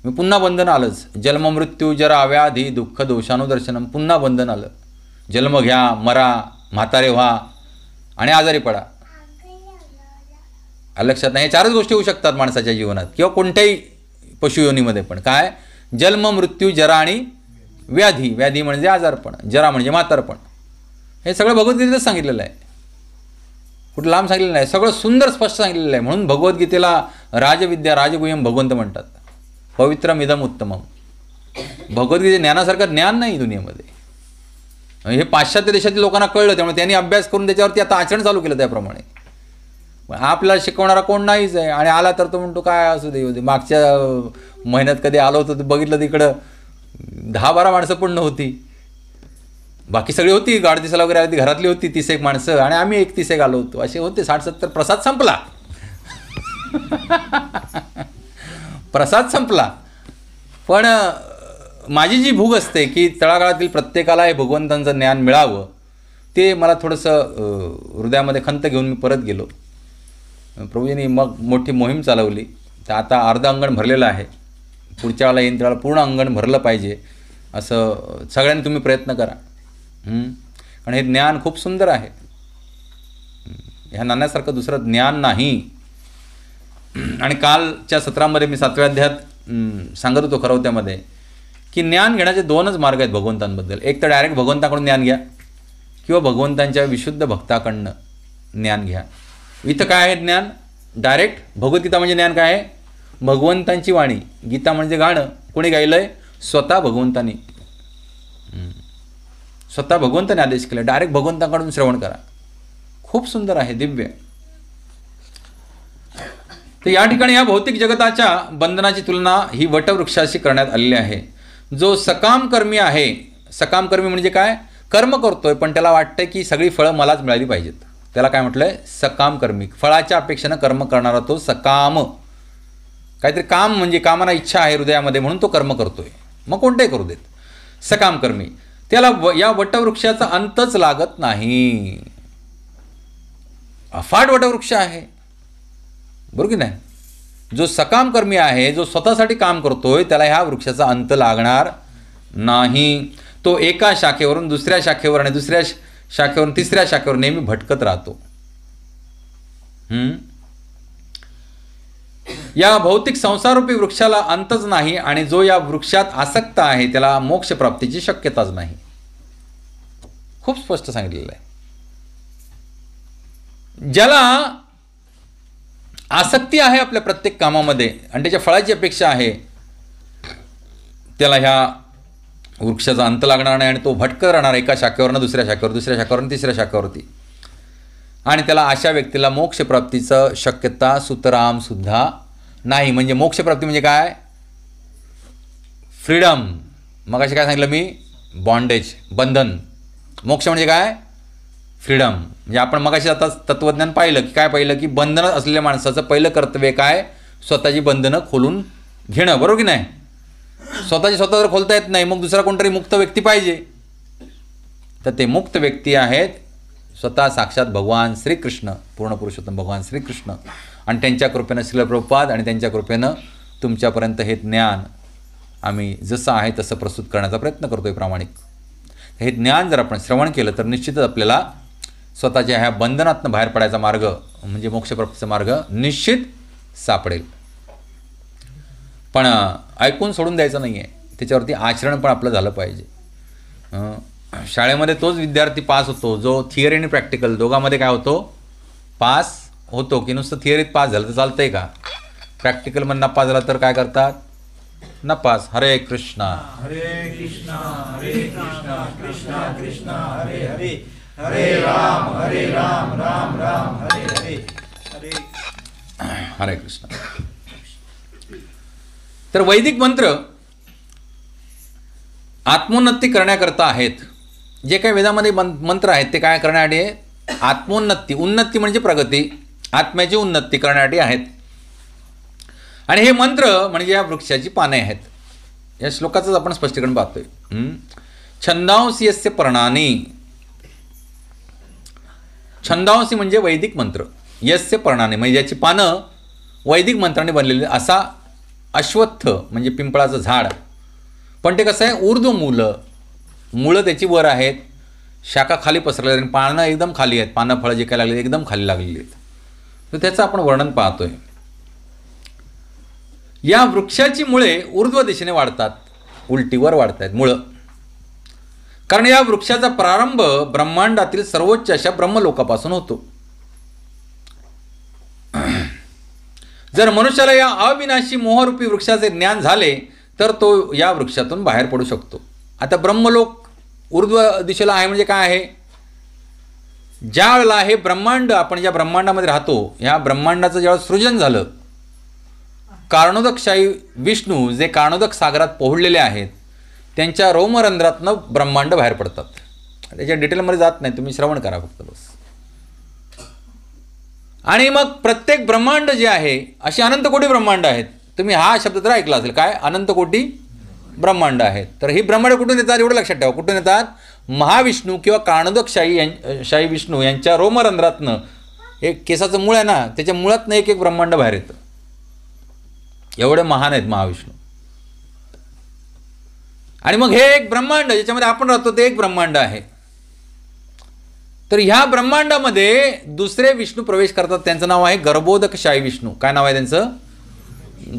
मी पुन्हा बंधन आलंच. जन्म मृत्यू जरा व्याधी दुःख दोषानुदर्शनम. पुन्हा बंधन आलं. जन्म घ्या, मरा, म्हातारे व्हा आणि आजारी पडा. लक्षात नाही, 4च गोष्टी होऊ शकतात माणसाच्या जीवनात किंवा कोणत्याही पशुयोनीमध्ये पण. काय? जन्म मृत्यू जरा आणि व्याधी. व्याधी म्हणजे आजारपण, जरा म्हणजे म्हातारपण. हे सगळं भगवद्गीतेतच सांगितलेलं आहे, कुठं लांब सांगितलेलं नाही. सगळं सुंदर स्पष्ट सांगितलेलं आहे. म्हणून भगवद्गीतेला राजविद्या राजगुह्यम भगवंत म्हणतात. पवित्रम इदम उत्तमम. भगवद्गीते ज्ञानासारखं ज्ञान नाही दुनियेमध्ये. हे पाश्चात्य देशातील लोकांना कळलं, त्यामुळे त्यांनी अभ्यास करून त्याच्यावरती आता आचरण चालू केलं त्याप्रमाणे. आपल्याला शिकवणारा कोण नाहीच आहे. आणि आला तर तो म्हणतो काय असू दे होते. मागच्या महिन्यात कधी आलो होतो तर बघितलं तिकडं 10-12 माणसं पण नव्हती. बाकी सगळी होती, गाडदिसाला वगैरे आली, घरातली होती 30-1 माणसं आणि आम्ही 31-1 आलो होतो. असे होते 60-70. प्रसाद संपला. प्रसाद संपला. पण माझी जी भूक असते की तळागाळातील प्रत्येकाला हे भगवंतांचं ज्ञान मिळावं, ते मला थोडंसं हृदयामध्ये खंत घेऊन मी परत गेलो. प्रभूजींनी मग मोठी मोहीम चालवली. तर आता अर्ध अंगण भरलेलं आहे. पुढच्या वेळेला येईन त्याला पूर्ण अंगण भरलं पाहिजे असं सगळ्यांनी तुम्ही प्रयत्न करा. कारण हे ज्ञान खूप सुंदर आहे. ह्या नाण्यासारखं दुसरं ज्ञान नाही. आणि कालच्या सत्रामध्ये मी 7व्या अध्यायात सांगत होतो खरवत्यामध्ये की ज्ञान घेण्याचे 2च मार्ग आहेत भगवंतांबद्दल. एक तर डायरेक्ट भगवंताकडून ज्ञान घ्या किंवा भगवंतांच्या विशुद्ध भक्ताकडनं ज्ञान घ्या. इथं काय आहे ज्ञान? डायरेक्ट भगवद्गीता म्हणजे ज्ञान काय आहे? भगवंतांची वाणी. गीता म्हणजे गाणं. कोणी गायलं आहे? स्वतः भगवंतांनी. स्वतः भगवंताने आदेश केला. डायरेक्ट भगवंताकडून श्रवण करा. खूप सुंदर आहे, दिव्य. तर या ठिकाणी या भौतिक जगताच्या बंधनाची तुलना ही वटवृक्षाशी करण्यात आलेली आहे. जो सकाम कर्मी आहे, सकाम कर्मी म्हणजे काय? कर्म करतोय पण त्याला वाटतंय की सगळी फळं मलाच मिळाली पाहिजेत, त्याला काय म्हटलंय? सकाम कर्मी. फळाच्या अपेक्षेनं कर्म करणारा तो सकाम. काहीतरी काम म्हणजे कामाला इच्छा आहे हृदयामध्ये म्हणून तो कर्म करतोय, मग कोणतेही करू देत. सकाम कर्मी त्याला या वटवृक्षाचा अंतच लागत नाही. अफाट वटवृक्ष आहे, बरोबर की नाही? जो सकाम कर्मी आहे, जो स्वतःसाठी काम करतोय, त्याला ह्या वृक्षाचा अंत लागणार नाही. तो एका शाखेवरून दुसऱ्या शाखेवर आणि दुसऱ्या शाखेवरून तिसऱ्या शाखेवर नेहमी भटकत राहतो. या भौतिक संसाररूपी वृक्षाला अंतच नाही आणि जो या वृक्षात आसक्त आहे त्याला मोक्ष प्राप्तीची शक्यताच नाही. खूप स्पष्ट सांगितलेलं आहे. ज्याला आसक्ती आहे आपल्या प्रत्येक कामामध्ये आणि त्याच्या फळाची अपेक्षा आहे, त्याला ह्या वृक्षाचा अंत लागणार नाही आणि तो भटकत राहणार एका शाखेवरनं दुसऱ्या शाखेवर, दुसऱ्या शाखेवरून तिसऱ्या शाखेवरती. आणि त्याला अशा व्यक्तीला मोक्षप्राप्तीचं शक्यता सुतराम सुद्धा नाही. म्हणजे मोक्षप्राप्ती म्हणजे काय? फ्रीडम. मग असे काय सांगितलं मी? बॉन्डेज, बंधन. मोक्ष म्हणजे काय? फ्रीडम. म्हणजे आपण मगाशी आता तत्त्वज्ञान पाहिलं की काय पाहिलं की बंधनं असलेल्या माणसाचं पहिलं कर्तव्य काय? स्वतःची बंधनं खोलून घेणं, बरोबर की नाही? स्वतःची स्वतः जर खोलता येत नाही मग दुसरा कोणतरी मुक्त व्यक्ती पाहिजे. तर ते मुक्त व्यक्ती आहेत स्वतः साक्षात भगवान श्रीकृष्ण, पूर्ण पुरुषोत्तम भगवान श्रीकृष्ण. आणि त्यांच्या कृपेनं श्रील प्रभुपाद आणि त्यांच्या कृपेनं तुमच्यापर्यंत हे ज्ञान आम्ही जसं आहे तसं प्रस्तुत करण्याचा प्रयत्न करतोय प्रामाणिक. हे ज्ञान जर आपण श्रवण केलं तर निश्चितच आपल्याला स्वतःच्या ह्या बंधनातनं बाहेर पडायचा मार्ग म्हणजे मोक्षप्राप्तीचा मार्ग निश्चित सापडेल. पण ऐकून सोडून द्यायचं नाही आहे, त्याच्यावरती आचरण पण आपलं झालं पाहिजे. शाळेमध्ये तोच विद्यार्थी पास होतो जो थिअरी आणि प्रॅक्टिकल दोघांमध्ये काय होतो? पास होतो. की नुसतं थिअरीत पास झालं तर चालतंय का? प्रॅक्टिकलमध्ये नापास झाला तर काय करतात? नपास. हरे कृष्णा. हरे कृष्णा हरे कृष्णा कृष्णा कृष्णा हरे हरे, हरे राम राम राम हरे हरे. हरे हरे कृष्ण. तर वैदिक मंत्र आत्मोन्नती करण्याकरता आहेत. जे काही वेदामध्ये मंत्र आहेत ते काय करण्यासाठी आहे? आत्मोन्नती. उन्नती म्हणजे प्रगती, आत्म्याची उन्नती करण्यासाठी आहेत. आणि हे मंत्र म्हणजे या वृक्षाची पाने आहेत. या श्लोकाचंच आपण स्पष्टीकरण पाहतोय. छंदांसी यस्य पर्णानी. छंदांसी म्हणजे वैदिक मंत्र. यस्य पर्णानी म्हणजे याची पानं वैदिक मंत्राने बनलेली. असा अश्वत्थ म्हणजे पिंपळाचं झाड. पण ते कसं आहे? ऊर्ध्व मुळं त्याची वर आहेत, शाखा खाली पसरलेल्या आहेत, पानं एकदम खाली आहेत, पानं फळं जे काय लागले एकदम खाली लागलेली आहेत. तर त्याचं आपण वर्णन पाहतोय. या वृक्षाची मुळे ऊर्ध्व दिशेने वाढतात, उलटीवर वाढत आहेत मुळं. कारण या वृक्षाचा प्रारंभ ब्रह्मांडातील सर्वोच्च अशा ब्रह्मलोकापासून होतो. जर मनुष्याला या अविनाशी मोहरूपी वृक्षाचे ज्ञान झाले तर तो या वृक्षातून बाहेर पडू शकतो. आता ब्रह्मलोक ऊर्ध्व दिशेला आहे म्हणजे काय आहे? ज्या वेळेला हे ब्रह्मांड, आपण ज्या ब्रह्मांडामध्ये राहतो, ह्या ब्रह्मांडाचं ज्यावेळेस सृजन झालं, कारणोदकशाही विष्णू जे कारणोदक सागरात पोहळलेले आहेत त्यांच्या रोमरंध्रातनं ब्रह्मांड बाहेर पडतात. त्याच्या डिटेलमध्ये जात नाही, तुम्ही श्रवण करा फक्त बस. आणि मग प्रत्येक ब्रह्मांड जे आहे अशी अनंतकोटी ब्रह्मांड आहेत. तुम्ही हा शब्द तर ऐकला असेल, काय? अनंतकोटी ब्रह्मांड आहेत. तर ही ब्रह्मांड कुठून येतात एवढं लक्षात ठेवा. कुठून येतात? महाविष्णू किंवा कारणोदकशाही विष्णू यांच्या रोमरंध्रातनं, एक केसाचं मूळ आहे ना, त्याच्या मुळातनं एक एक ब्रह्मांड बाहेर येतं. एवढे महान आहेत महाविष्णू. आणि मग हे एक ब्रह्मांड ज्याच्यामध्ये आपण राहतो ते एक ब्रह्मांड आहे. तर ह्या ब्रह्मांडामध्ये दुसरे विष्णू प्रवेश करतात. त्यांचं नाव आहे गर्भोदकशाही विष्णू. काय नाव आहे त्यांचं?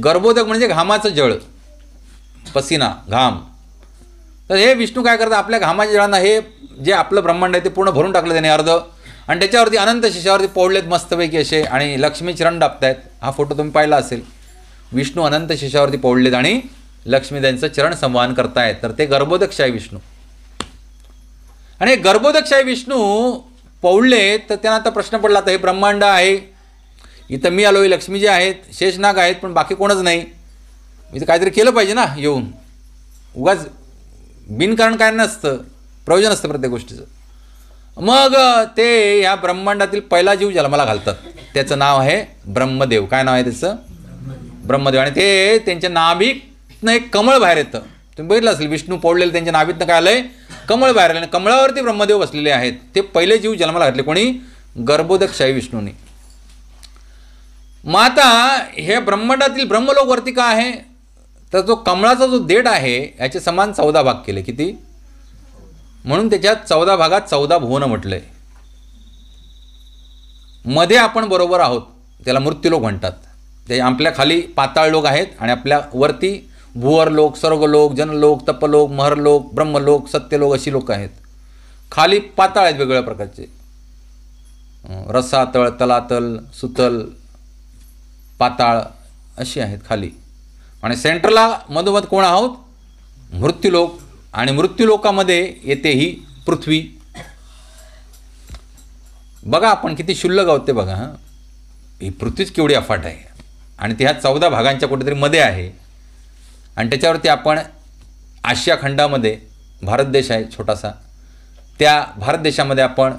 गर्भोदक म्हणजे घामाचं जळ, पसीना, घाम. तर हे विष्णू काय करतात? आपल्या घामाच्या जळांना हे जे आपलं ब्रह्मांड आहे ते पूर्ण भरून टाकलं त्याने अर्ध, आणि त्याच्यावरती अनंत शिशावरती पोळलेत मस्तपैकी असे, आणि लक्ष्मी चरण दाबतायत. हा फोटो तुम्ही पाहिला असेल. विष्णू अनंत शिशावरती पोळलेत आणि लक्ष्मी त्यांचं चरण संवाहन करतायत. तर ते गर्भोदकशाही विष्णू. आणि गर्भोदकशाही विष्णू पौळले तर त्यांना आता प्रश्न पडला, तर हे ब्रह्मांड आहे, इथं मी आलो, लक्ष्मी आहेत, शेषनाग आहेत, पण बाकी कोणच नाही. इथं काहीतरी केलं पाहिजे ना येऊन. उगाच बिनकारण काय नसतं, प्रयोजन असतं प्रत्येक गोष्टीचं. मग ते ह्या ब्रह्मांडातील पहिला जीव ज्याला मला घालतात त्याचं नाव आहे ब्रह्मदेव. काय नाव आहे त्याचं? ब्रह्मदेव. आणि ते त्यांच्या नाभीतनं एक कमळ बाहेर येतं. तुम्ही बघितलं असेल, विष्णू पौळलेलं त्यांच्या नाभीतनं काय आलंय? कमळ बाहेर आलं. आणि कमळावरती ब्रह्मदेव बसलेले आहेत. ते पहिले जीव जन्माला घातले कोणी? गर्भोदकशाही विष्णूंनी. मग आता हे ब्रह्मांडातील ब्रह्मलोकवरती का आहे? तर जो कमळाचा जो देठ आहे याचे समान 14 भाग केले. किती? म्हणून त्याच्यात 14 भागात 14 भुवन म्हटलंय. मध्ये आपण बरोबर आहोत, त्याला मृत्यूलोक म्हणतात. ते आपल्या खाली पाताळ लोक आहेत आणि आपल्या वरती भुवर लोक, स्वर्गलोक, जनलोक, तपलोक, महरलोक, ब्रह्मलोक, सत्यलोक अशी लोक आहेत. खाली पाताळ आहेत वेगवेगळ्या प्रकारचे, रसातळ, तलातल, सुतल, पाताळ अशी आहेत खाली. आणि सेंटरला मधोमध कोण आहोत? मृत्यूलोक. आणि मृत्यूलोकामध्ये येते ही पृथ्वी. बघा आपण किती क्षुल्लक आहोत ते बघा. ही पृथ्वीच केवढी अफाट आहे आणि ती ह्या 14 भागांच्या कुठेतरी मध्ये आहे. आणि त्याच्यावरती आपण आशिया खंडामध्ये भारत देश आहे छोटासा, त्या भारत देशामध्ये आपण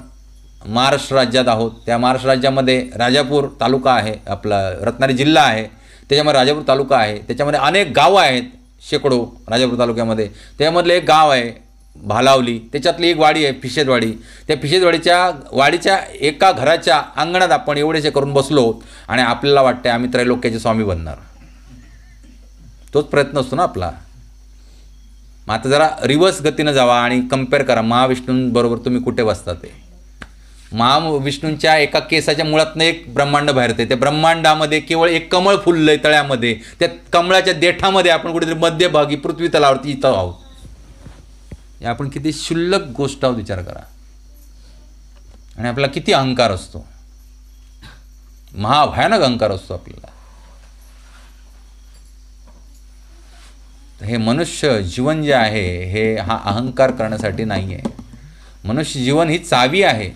महाराष्ट्र राज्यात आहोत. त्या महाराष्ट्र राज्यामध्ये राजापूर तालुका आहे, आपला रत्नागिरी जिल्हा आहे, त्याच्यामध्ये राजापूर तालुका आहे. त्याच्यामध्ये अनेक गावं आहेत, शेकडो राजापूर तालुक्यामध्ये. त्यामधलं एक गाव आहे भालावली, त्याच्यातली एक वाडी आहे फिशेदवाडी. त्या फिशेदवाडीच्या वाडीच्या एका घराच्या अंगणात आपण एवढेसे करून बसलो आणि आपल्याला वाटते आम्ही त्रैलोक्याचे स्वामी बनणार. तोच प्रयत्न असतो ना आपला. मग आता जरा रिव्हर्स गतीनं जावा आणि कम्पेअर करा महाविष्णूंबरोबर तुम्ही कुठे बसता ते. महाविष्णूंच्या एका केसाच्या मुळातनं एक ब्रह्मांड बाहेर येते. त्या ब्रह्मांडामध्ये केवळ एक कमळ फुललंय तळ्यामध्ये. त्या कमळाच्या देठामध्ये आपण कुठेतरी मध्यभागी पृथ्वी तलावरती इथं आहोत. आपण किती क्षुल्लक गोष्ट आहोत विचार करा. आणि आपला किती अहंकार असतो, महाभयानक अहंकार असतो आपल्याला. हे मनुष्य जीवन जे आहे हे हा अहंकार करण्यासाठी नाही आहे. मनुष्य जीवन ही चावी आहे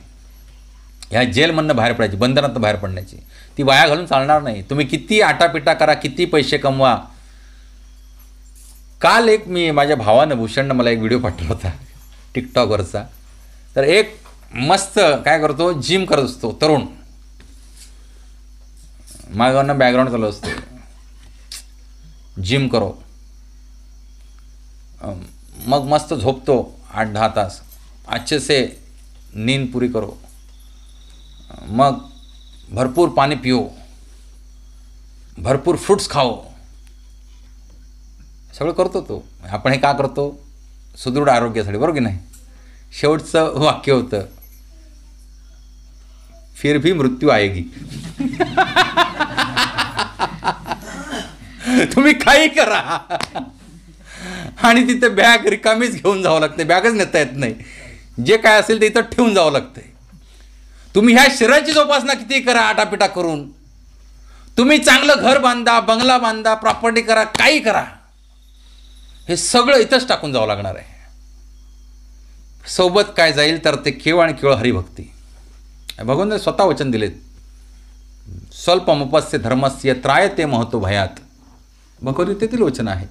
ह्या जेलमधनं बाहेर पडायची, बंधनातनं बाहेर पडण्याची. ती वाया घालून चालणार नाही. तुम्ही किती आटापिटा करा, किती पैसे कमवा. काल एक मी माझ्या भावानं भूषणनं मला एक व्हिडिओ पाठवला होता टिकटॉकवरचा. तर एक मस्त काय करतो, जिम करत असतो तरुण, मागावरनं बॅकग्राऊंड चालू असतो, जिम करो. मग मस्त झोपतो 8-10 तास, अच्छे से नींद पूरी करो, मग भरपूर पाणी पिओ, भरपूर फ्रूट्स खाओ. सगळं करतो तो. आपण हे का करतो? सुदृढ आरोग्यासाठी, बरोबर की नाही? शेवटचं वाक्य होतं, फिर भी मृत्यू आएगी. तुम्ही काही करा आणि तिथे बॅग रिकामीच घेऊन जावं लागते, बॅगच नेता येत नाही. जे काय असेल ते इथं ठेवून जावं लागतंय. तुम्ही ह्या शरीराची जोपासना किती करा आटापिटा करून, तुम्ही चांगलं घर बांधा, बंगला बांधा, प्रॉपर्टी करा, काही करा, हे सगळं इथंच टाकून जावं लागणार आहे. सोबत काय जाईल तर ते केवळ आणि केवळ हरिभक्ती. भगवंताने स्वतः वचन दिलेत, स्वल्पमपस्य धर्मस्य त्रायते महतो भयात. भगवद्गीतेतील वचन आहेत.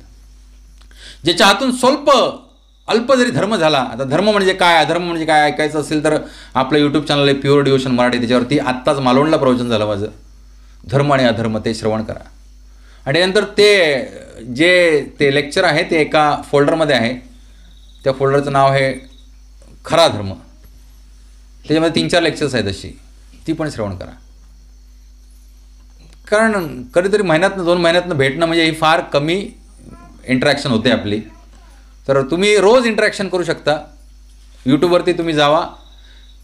ज्याच्या हातून स्वल्प अल्प जरी धर्म झाला. आता धर्म म्हणजे काय, अधर्म म्हणजे काय ऐकायचं असेल तर आपलं यूट्यूब चॅनल आहे प्युअर डिवोशन मराठी, त्याच्यावरती आत्ताच मालवणला प्रवचन झालं माझं, धर्म आणि अधर्म, ते श्रवण करा. आणि नंतर ते लेक्चर आहे ते एका फोल्डरमध्ये आहे. त्या फोल्डरचं नाव आहे खरा धर्म. त्याच्यामध्ये 3-4 लेक्चर्स आहेत अशी, ती पण श्रवण करा. कारण कधीतरी महिन्यातनं 2 महिन्यातनं भेटणं म्हणजे ही फार कमी इंटरॅक्शन होते आपली. तर तुम्ही रोज इंटरॅक्शन करू शकता. यूट्यूबवरती तुम्ही जावा,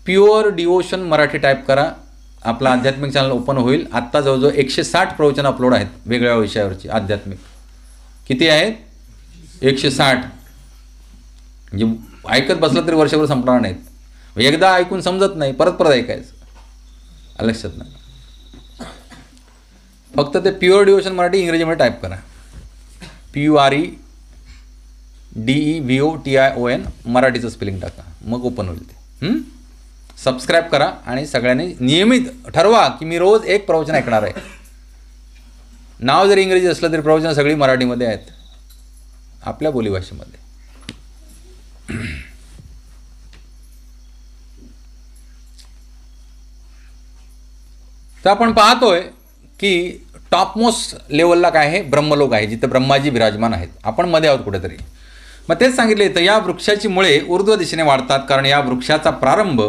प्युअर डिवोशन मराठी टाईप करा, आपला आध्यात्मिक चॅनल ओपन होईल. आत्ता जवळजवळ 160 प्रवचन अपलोड आहेत वेगवेगळ्या विषयावरची आध्यात्मिक. किती आहेत? 160. म्हणजे ऐकत बसलं तरी वर्षभर संपणार नाहीत. एकदा ऐकून समजत नाही, परत परत ऐकायचं, लक्षात नाही. फक्त ते प्युअर डिवोशन मराठी इंग्रजीमध्ये टाईप करा, PUREDEVOTION मराठीचं स्पेलिंग टाका, मग ओपन होईल ते. सबस्क्राईब करा आणि सगळ्यांनी नियमित ठरवा की मी रोज एक प्रवचन ऐकणार आहे. नाव जरी इंग्रजी असलं तरी प्रवचन सगळी मराठीमध्ये आहेत, आपल्या बोलीभाषेमध्ये. तर आपण पाहतोय की टॉपमोस्ट लेवलला काय आहे? ब्रह्मलोक आहे, जिथे ब्रह्माजी विराजमान आहेत. आपण मध्ये आहोत कुठेतरी. मग तेच सांगितले, तर या वृक्षाची मुळे ऊर्ध्व दिशेने वाढतात, कारण या वृक्षाचा प्रारंभ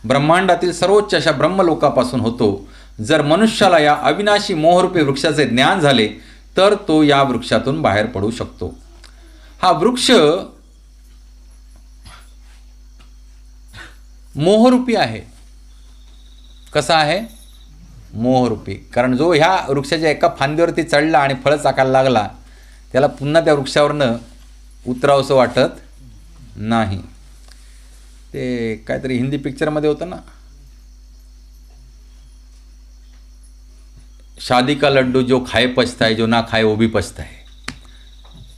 ब्रह्मांडातील सर्वोच्च अशा ब्रह्मलोकापासून होतो. जर मनुष्याला या अविनाशी मोहरूपी वृक्षाचे ज्ञान झाले तर तो या वृक्षातून बाहेर पडू शकतो. हा वृक्ष मोहरूपी आहे. कसा आहे? मोहरूपी. कारण जो ह्या वृक्षाच्या एका फांदीवरती चढला आणि फळं चाकायला लागला त्याला पुन्हा त्या वृक्षावरनं उतरावंसं वाटत नाही. ते काहीतरी हिंदी पिक्चरमध्ये होतं ना, शादी का लड्डू जो खाए पछताए जो ना खाए वो भी पछताए.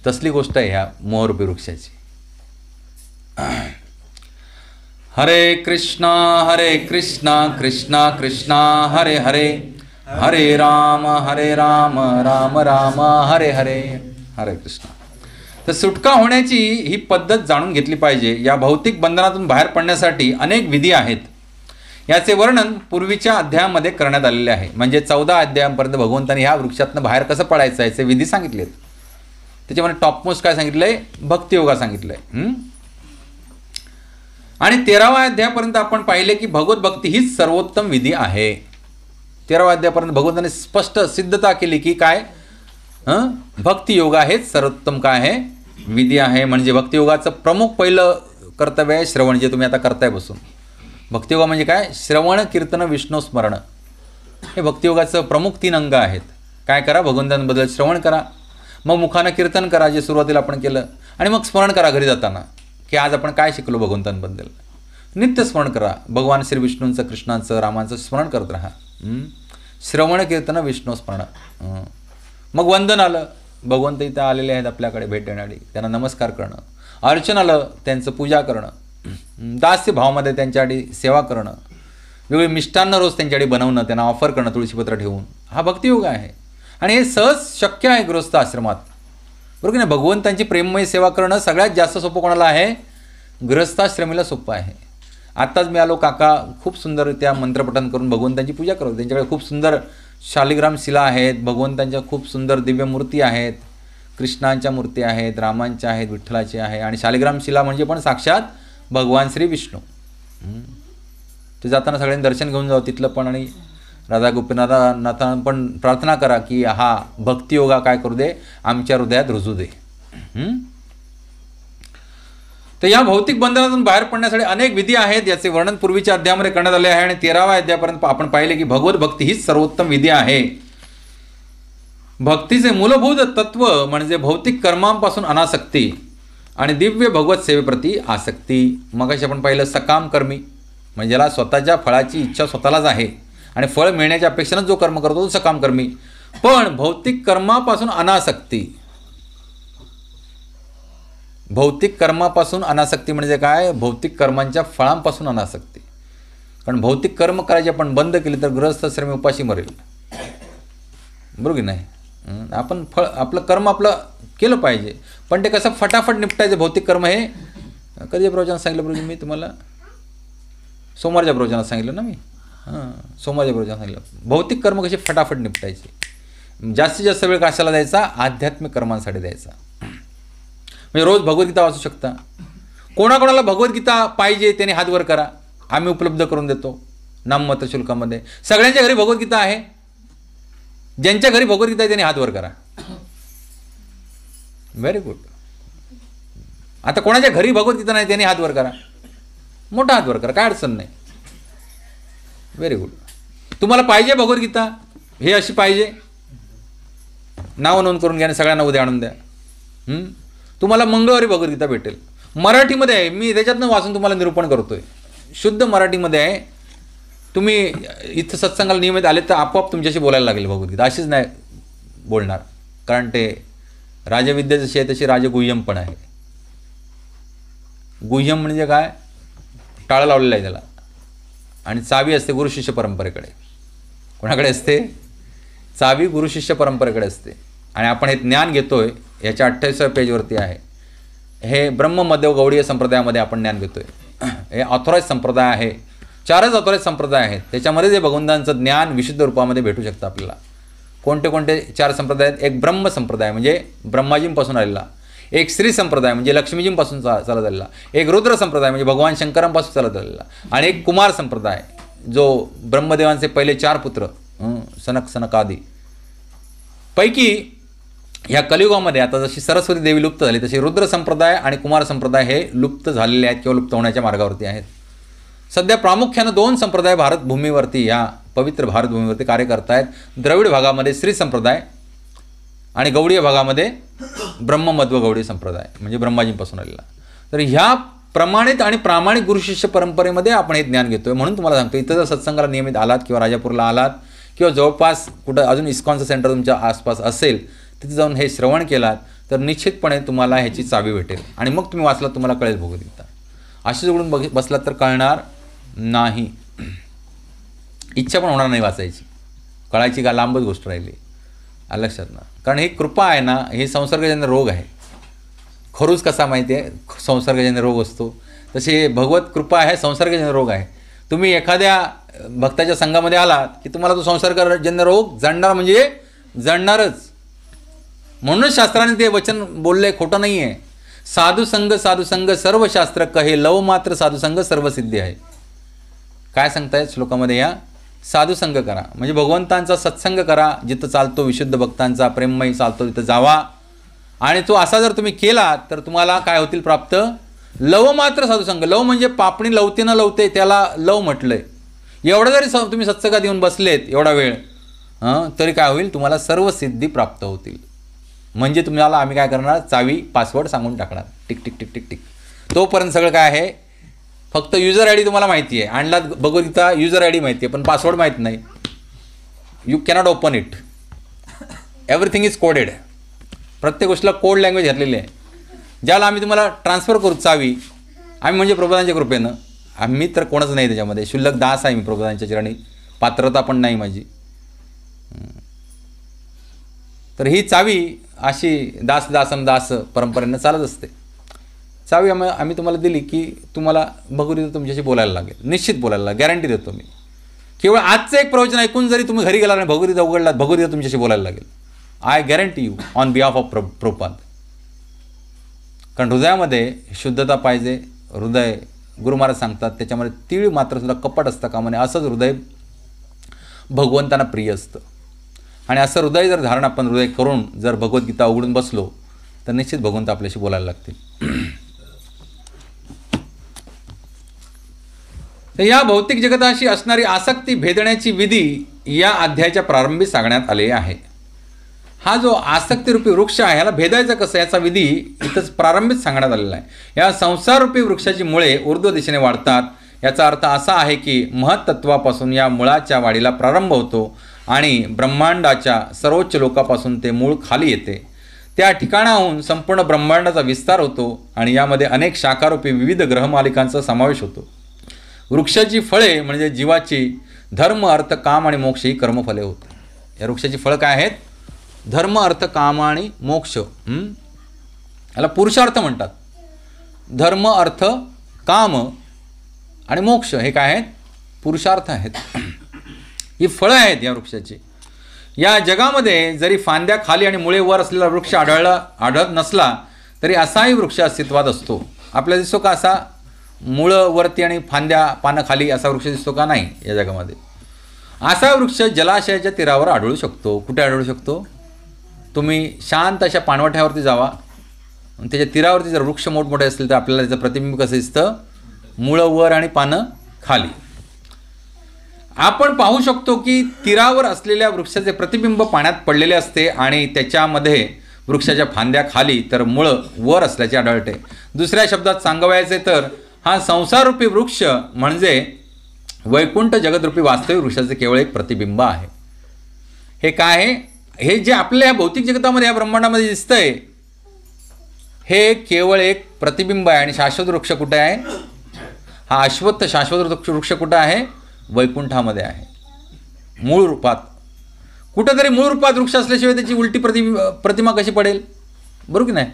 तसली गोष्ट आहे ह्या मोहरूपी वृक्षाची. हरे कृष्णा कृष्णा कृष्णा हरे हरे, हरे राम राम राम हरे हरे. हरे कृष्णा. तर सुटका होण्याची ही पद्धत जाणून घेतली पाहिजे. या भौतिक बंधनातून बाहेर पडण्यासाठी अनेक विधी आहेत. याचे वर्णन पूर्वीच्या अध्यायामध्ये करण्यात आलेले आहे. म्हणजे 14 अध्यायांपर्यंत भगवंतांनी ह्या वृक्षातनं बाहेर कसं पडायचं याचे विधी सांगितलेत. त्याच्यामध्ये टॉपमोस्ट काय सांगितलंय? भक्तियोगा सांगितलंय. आणि 13व्या अध्यायापर्यंत आपण पाहिले की भगवत भक्ती हीच सर्वोत्तम विधी आहे. 13व्या अध्यायापर्यंत भगवंतांनी स्पष्ट सिद्धता केली की काय, भक्तियोगा हेच सर्वोत्तम काय आहे, विधी आहे. म्हणजे भक्तियोगाचं प्रमुख पहिलं कर्तव्य आहे श्रवण, जे तुम्ही आता करताय बसून. भक्तियोगा म्हणजे काय? श्रवण, कीर्तन, विष्णू स्मरण. हे भक्तियोगाचं प्रमुख 3 अंग आहेत. काय करा? भगवंतांबद्दल श्रवण करा, मग मुखानं कीर्तन करा जे सुरुवातीला आपण केलं, आणि मग स्मरण करा घरी जाताना की आज आपण काय शिकलो भगवंतांबद्दल. नित्य स्मरण करा. भगवान श्री विष्णूंचं, कृष्णांचं, रामांचं स्मरण करत राहा. श्रवण, कीर्तन, विष्णू स्मरण. मग वंदन आलं, भगवंत इथं आलेले आहेत आपल्याकडे भेट देणारी, त्यांना नमस्कार करणं. अर्चन आलं, त्यांचं पूजा करणं. दास्य भावामध्ये त्यांच्यासाठी सेवा करणं. वेगवेगळी मिष्टान्न रोज त्यांच्यासाठी बनवणं, त्यांना ऑफर करणं तुळशीपत्र ठेवून. हा भक्तियोग आहे. आणि हे सहज शक्य आहे गृहस्थ आश्रमात, बरोबर की नाही? भगवंतांची प्रेममय सेवा करणं सगळ्यात जास्त सोपं कोणाला आहे? गृहस्थाश्रमीला सोपं आहे. आत्ताच मी आलो, काका खूप सुंदररित्या मंत्रपठन करून भगवंतांची पूजा करतो. त्यांच्याकडे खूप सुंदर शालिग्राम शिला आहेत, भगवंतांच्या खूप सुंदर दिव्य मूर्ती आहेत, कृष्णांच्या मूर्ती आहेत, रामांच्या आहेत, विठ्ठलाची आहे. आणि शालिग्राम शिला म्हणजे पण साक्षात भगवान श्री विष्णू. ते जाताना सगळ्यांनी दर्शन घेऊन जाऊ तिथलं पण. आणि राधा गोपीनाथांना पण प्रार्थना करा की हा भक्तियोगा काय करू दे, आमच्या हृदयात रुजू दे. तर या भौतिक बंधनातून बाहेर पडण्यासाठी अनेक विधी आहेत. याचे वर्णन पूर्वीच्या अध्यायामध्ये करण्यात आले आहे. आणि 13व्या अध्यायापर्यंत आपण पाहिले की भगवत भक्ती हीच सर्वोत्तम विधी आहे. भक्तीचे मूलभूत तत्व म्हणजे भौतिक कर्मांपासून अनासक्ती आणि दिव्य भगवत सेवेप्रती आसक्ती. मगाशी आपण पाहिलं सकाम कर्मी, म्हणजे ज्याला स्वतःच्या फळाची इच्छा स्वतःलाच आहे आणि फळ मिळण्याच्या अपेक्षेनं जो कर्म करतो तो सकाम कर्मी. पण भौतिक कर्मापासून अनासक्ती. भौतिक कर्मापासून अनासक्ती म्हणजे काय? भौतिक कर्मांच्या फळांपासून अनासक्ती. कारण भौतिक कर्म करायचे आपण बंद केले तर गृहस्थाश्रमी उपाशी मरेल, बरोबर की नाही? आपण आपलं कर्म आपलं केलं पाहिजे, पण ते कसं फटाफट निपटायचं भौतिक कर्म. हे कधी प्रवचनात सांगितलं बरोबर मी तुम्हाला? सोमवारच्या प्रवचनात सांगितलं ना मी. सोमवारच्या प्रवचनात सांगितलं भौतिक कर्म कसे फटाफट निपटायचे. जास्तीत जास्त वेळ कशाला द्यायचा? आध्यात्मिक कर्मांसाठी द्यायचा. म्हणजे रोज भगवद्गीता वाचू शकता. कोणाकोणाला भगवद्गीता पाहिजे त्याने हात वर करा, आम्ही उपलब्ध करून देतो नाममात्र शुल्कामध्ये. सगळ्यांच्या घरी भगवद्गीता आहे. ज्यांच्या घरी भगवद्गीता आहे त्यांनी हात वर करा. Very good. आता कोणाच्या घरी भगवद्गीता नाही त्यांनी हात वर करा, मोठा हात वर करा, काय अडचण नाही. Very good. तुम्हाला पाहिजे भगवद्गीता, हे अशी पाहिजे, नाव नोंद करून घ्या आणि सगळ्यांना उद्या आणून द्या. तुम्हाला मंगळवारी भगवद्गीता भेटेल. मराठीमध्ये आहे, मी त्याच्यातनं वाचून तुम्हाला निरूपण करतोय. शुद्ध मराठीमध्ये आहे. तुम्ही इथं सत्संगाला नियमित आले तर आपोआप तुमच्याशी बोलायला लागेल भगवद्गीता. अशीच नाही बोलणार, कारण ते राजविद्या जशी आहे तशी राजगुह्यम पण आहे. गुह्यम म्हणजे काय? टाळं लावलेलं आहे त्याला. आणि चावी असते गुरु शिष्य परंपरेकडे. कोणाकडे असते? चावी गुरु शिष्य परंपरेकडे असते. आणि आपण हे ज्ञान घेतोय, याच्या 28व्या पेजवरती आहे. हे ब्रह्ममदेव गौडीय संप्रदायामध्ये आपण ज्ञान घेतोय. हे ऑथोराईज संप्रदाय आहे. 4च ऑथोराईज संप्रदाय आहेत. त्याच्यामध्ये जे भगवंतांचं ज्ञान विशुद्ध रूपामध्ये भेटू शकतं आपल्याला. कोणते कोणते 4 संप्रदाय आहेत? एक ब्रह्म संप्रदाय म्हणजे ब्रह्माजींपासून आलेला, एक श्री संप्रदाय म्हणजे लक्ष्मीजींपासून चालत आलेला, एक रुद्र संप्रदाय म्हणजे भगवान शंकरांपासून चालत आलेला, आणि एक कुमार संप्रदाय जो ब्रह्मदेवांचे पहिले 4 पुत्र सनक सनकादी पैकी ह्या कलियुगामध्ये आता जशी सरस्वती देवी लुप्त झाली तशी रुद्र संप्रदाय आणि कुमार संप्रदाय हे लुप्त झालेले आहेत किंवा लुप्त होण्याच्या मार्गावरती आहेत. सध्या प्रामुख्यानं 2 संप्रदाय भारत भूमीवरती या पवित्र भारतभूमीवरती कार्य करतायत. द्रविड भागामध्ये श्री संप्रदाय आणि गौडीय भागामध्ये ब्रह्ममध्व गौडी संप्रदाय म्हणजे ब्रह्माजींपासून आलेला. तर ह्या प्रमाणित आणि प्रामाणिक गुरुशिष्य परंपरेमध्ये आपण हे ज्ञान घेतोय. म्हणून तुम्हाला सांगतो, इथं जर सत्संगाला नियमित आलात किंवा राजापूरला आलात किंवा जवळपास कुठं अजून इस्कॉनचं सेंटर तुमच्या आसपास असेल, तिथे जाऊन हे श्रवण केलात तर निश्चितपणे तुम्हाला ह्याची चावी भेटेल. आणि मग तुम्ही वाचलात तुम्हाला कळेल भगवद्गीता. अशी जोडून बसलात तर कळणार नाही. इच्छा पण होणार नाही वाचायची. कळायची का लांबच गोष्ट राहिली. लक्षात ना. कारण ही कृपा आहे ना, हे संसर्गजन्य रोग आहे. खरूच कसा माहिती आहे संसर्गजन्य रोग असतो, तसे भगवत कृपा आहे संसर्गजन्य रोग आहे. तुम्ही एखाद्या भक्ताच्या संघामध्ये आलात की तुम्हाला तो संसर्गजन्य रोग जडणार म्हणजे जडणारच. म्हणूनच शास्त्राने ते वचन बोलले, खोटं नाही आहे. साधुसंग सर्व शास्त्र कहे, लव मात्र साधुसंग सर्व सिद्धी आहे. काय सांगतायत श्लोकामध्ये? या साधुसंग करा म्हणजे भगवंतांचा सत्संग करा, जिथं चालतो विशुद्ध भक्तांचा प्रेममय चालतो तिथं जावा. आणि तो असा जर तुम्ही केला तर तुम्हाला काय होतील प्राप्त? लव मात्र साधुसंग. लव म्हणजे पापणी लवते न लवते, त्याला लव म्हटलंय. एवढं जरी तुम्ही सत्संगात येऊन बसलेत एवढा वेळ तरी काय होईल? तुम्हाला सर्व सिद्धी प्राप्त होतील. म्हणजे तुम्हाला आम्ही काय करणार? चावी पासवर्ड सांगून टाकणार. Tick tick tick tick tick. तोपर्यंत सगळं काय आहे? फक्त युजर आय डी तुम्हाला माहिती आहे. आणला भगवद्गीता युजर आय डी माहिती आहे पण पासवर्ड माहीत नाही. You cannot open it. Everything is coded. प्रत्येक गोष्टीला कोड लँग्वेज घातलेली आहे. ज्याला आम्ही तुम्हाला ट्रान्सफर करू चावी, आम्ही म्हणजे प्रभुदांच्या कृपेनं. आम्ही तर कोणच नाही त्याच्यामध्ये. शुल्लक दास आहे मी प्रभुदांच्या चरणी, पात्रता पण नाही माझी. तर ही चावी अशी दास दासम दास परंपरेनं चालत असते. चावी आम्ही तुम्हाला दिली की तुम्हाला भगवद्गीता तुमच्याशी बोलायला लागेल. निश्चित बोलायला लागेल, गॅरंटी देतो मी. केवळ आजचं एक प्रवचन ऐकून जरी तुम्ही घरी गेला आणि भगवद्गीता उघडलात, भगवद्गीता तुमच्याशी बोलायला लागेल. I guarantee you on behalf of Prabhupada. कारण हृदयामध्ये शुद्धता पाहिजे. हृदय गुरु महाराज सांगतात त्याच्यामध्ये तीळ मात्र सुद्धा कपट असतं का म्हणे. असंच हृदय भगवंतांना प्रिय असतं. आणि असं हृदय जर धारण आपण हृदय करून जर भगवद्गीता उघडून बसलो तर निश्चित भगवंत आपल्याशी बोलायला लागतील. तर या भौतिक जगताशी असणारी आसक्ती भेदण्याची विधी या अध्यायाच्या प्रारंभी सांगण्यात आले आहे. हा जो आसक्तीरूपी वृक्ष आहे ह्याला भेदायचं कसं याचा विधी इथंच प्रारंभीच सांगण्यात आलेला आहे. या संसाररूपी वृक्षाची मुळे ऊर्ध्व दिशेने वाढतात. याचा अर्थ असा आहे की महत्त्वापासून या मुळाच्या वाढीला प्रारंभ होतो आणि ब्रह्मांडाच्या सर्वोच्च लोकापासून ते मूळ खाली येते. त्या ठिकाणाहून संपूर्ण ब्रह्मांडाचा विस्तार होतो आणि यामध्ये अनेक शाखारूपी विविध ग्रहमालिकांचा समावेश होतो. वृक्षाची फळे म्हणजे जीवाची धर्म अर्थ काम आणि मोक्ष ही कर्मफले होतात. या वृक्षाची फळं काय आहेत? धर्म अर्थ काम आणि मोक्ष. याला पुरुषार्थ म्हणतात. धर्म अर्थ काम आणि मोक्ष हे काय आहेत? पुरुषार्थ आहेत. ही फळं आहेत या वृक्षाची. या जगामध्ये जरी फांद्या खाली आणि मुळे वर असलेला वृक्ष आढळत नसला तरी असाही वृक्ष अस्तित्वात असतो. आपल्याला दिसतो का असा मुळं वरती आणि फांद्या पानं खाली असा वृक्ष दिसतो का? नाही या जगामध्ये. असा वृक्ष जलाशयाच्या तीरावर आढळू शकतो. कुठे आढळू शकतो? तुम्ही शांत अशा पाणवठ्यावरती जावा, त्याच्या तीरावरती जर वृक्ष मोठमोठे असतील तर आपल्याला त्याचं प्रतिबिंब कसं दिसतं? मुळं वर आणि पानं खाली. आपण पाहू शकतो की तीरावर असलेल्या वृक्षाचे प्रतिबिंब पाण्यात पडलेले असते आणि त्याच्यामध्ये वृक्षाच्या फांद्या खाली तर मुळं वर असल्याचे आढळते. दुसऱ्या शब्दात सांगायचे तर हा संसाररूपी वृक्ष म्हणजे वैकुंठ जगदरूपी वास्तविक वृक्षाचे केवळ एक प्रतिबिंब आहे. हे काय आहे? हे जे आपल्या भौतिक जगतामध्ये या ब्रह्मांडामध्ये दिसतंय हे केवळ एक प्रतिबिंब आहे. आणि शाश्वत वृक्ष कुठे आहे? हा अश्वत्थ शाश्वत वृक्ष कुठं आहे? वैकुंठामध्ये आहे, मूळ रूपात. कुठंतरी मूळ रूपात वृक्ष असल्याशिवाय त्याची उलटी प्रतिमा कशी पडेल? बरोबर की नाही?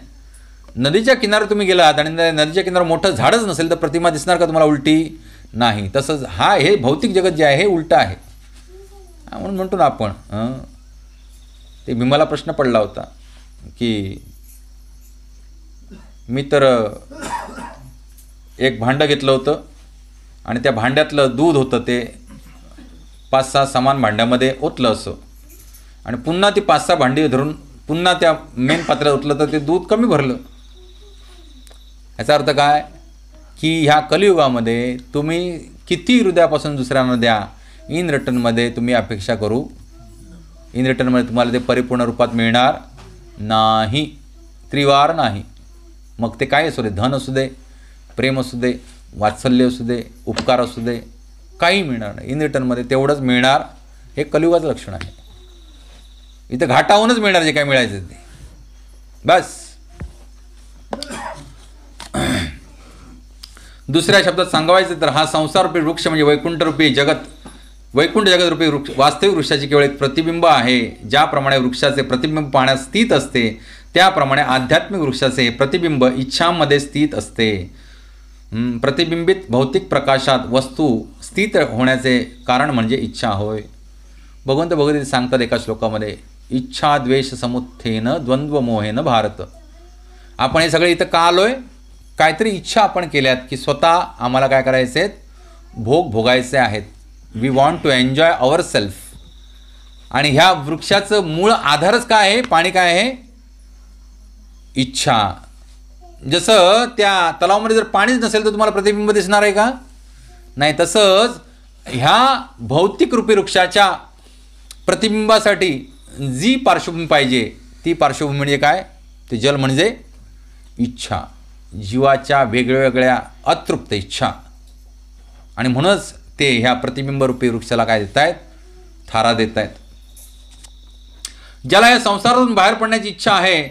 नदीच्या किनाऱ्यावर तुम्ही गेलात आणि नदीच्या किनाऱ्यावर मोठं झाडच नसेल तर प्रतिमा दिसणार का तुम्हाला उलटी? नाही. तसंच हे भौतिक जगत जे आहे हे उलटं आहे. म्हणून म्हणतो ना आपण, ते भीमाला प्रश्न पडला होता की मी तर एक भांडं घेतलं होतं आणि त्या भांड्यातलं दूध होतं ते 5-6 समान भांड्यामध्ये ओतलं असं आणि पुन्हा ती 5-6 भांडी धरून पुन्हा त्या मेन पात्रात ओतलं तर ते दूध कमी भरलं. याचा अर्थ काय? की ह्या कलियुगामध्ये तुम्ही किती हृदयापासून दुसऱ्यांना द्या, इन रिटर्नमध्ये तुम्ही अपेक्षा करू, इन रिटर्नमध्ये तुम्हाला ते परिपूर्ण रूपात मिळणार नाही, त्रिवार नाही. मग ते काय असू दे, धन असू दे, प्रेम असू दे, वात्सल्य असू दे, उपकार असू दे, काही मिळणार नाही. इन रिटर्नमध्ये तेवढंच मिळणार. हे कलियुगाचं लक्षण आहे. इथं घाटाहूनच मिळणार जे काय मिळायचं ते, बस. दुसऱ्या शब्दात सांगायचं तर हा संसाररूपी वृक्ष म्हणजे वैकुंठरूपी जगत, वैकुंठ जगतरूपी वृक्ष वास्तविक वृक्षाची केवळ एक प्रतिबिंब आहे. ज्याप्रमाणे वृक्षाचे प्रतिबिंब पाण्यात स्थित असते, त्याप्रमाणे आध्यात्मिक वृक्षाचे प्रतिबिंब इच्छांमध्ये स्थित असते. प्रतिबिंबित भौतिक प्रकाशात वस्तू स्थित होण्याचे कारण म्हणजे इच्छा होय. भगवंत भगवद्गीतेत सांगतात एका श्लोकामध्ये, इच्छा द्वेष समुत्थेन द्वंद्व मोहेन भारत. आपण हे सगळे इथं का आलोय? काहीतरी इच्छा आपण केल्यात की स्वतः आम्हाला काय करायचे आहेत, भोग भोगायचे आहेत. We want to enjoy our self. आणि ह्या वृक्षाचं मूळ आधारच काय आहे, पाणी काय आहे, इच्छा. जसं त्या तलावामध्ये जर पाणीच नसेल तर तुम्हाला प्रतिबिंब दिसणार आहे का? नाही. तसंच ह्या भौतिक रूपी वृक्षाच्या प्रतिबिंबासाठी जी पार्श्वभूमी पाहिजे ती पार्श्वभूमी म्हणजे काय, ते जल म्हणजे इच्छा, जीवाच्या वेगवेगळ्या अतृप्त इच्छा. आणि म्हणूनच ते ह्या प्रतिबिंबरूपी वृक्षाला काय देत आहेत, थारा देत आहेत. ज्याला या संसारातून बाहेर पडण्याची इच्छा आहे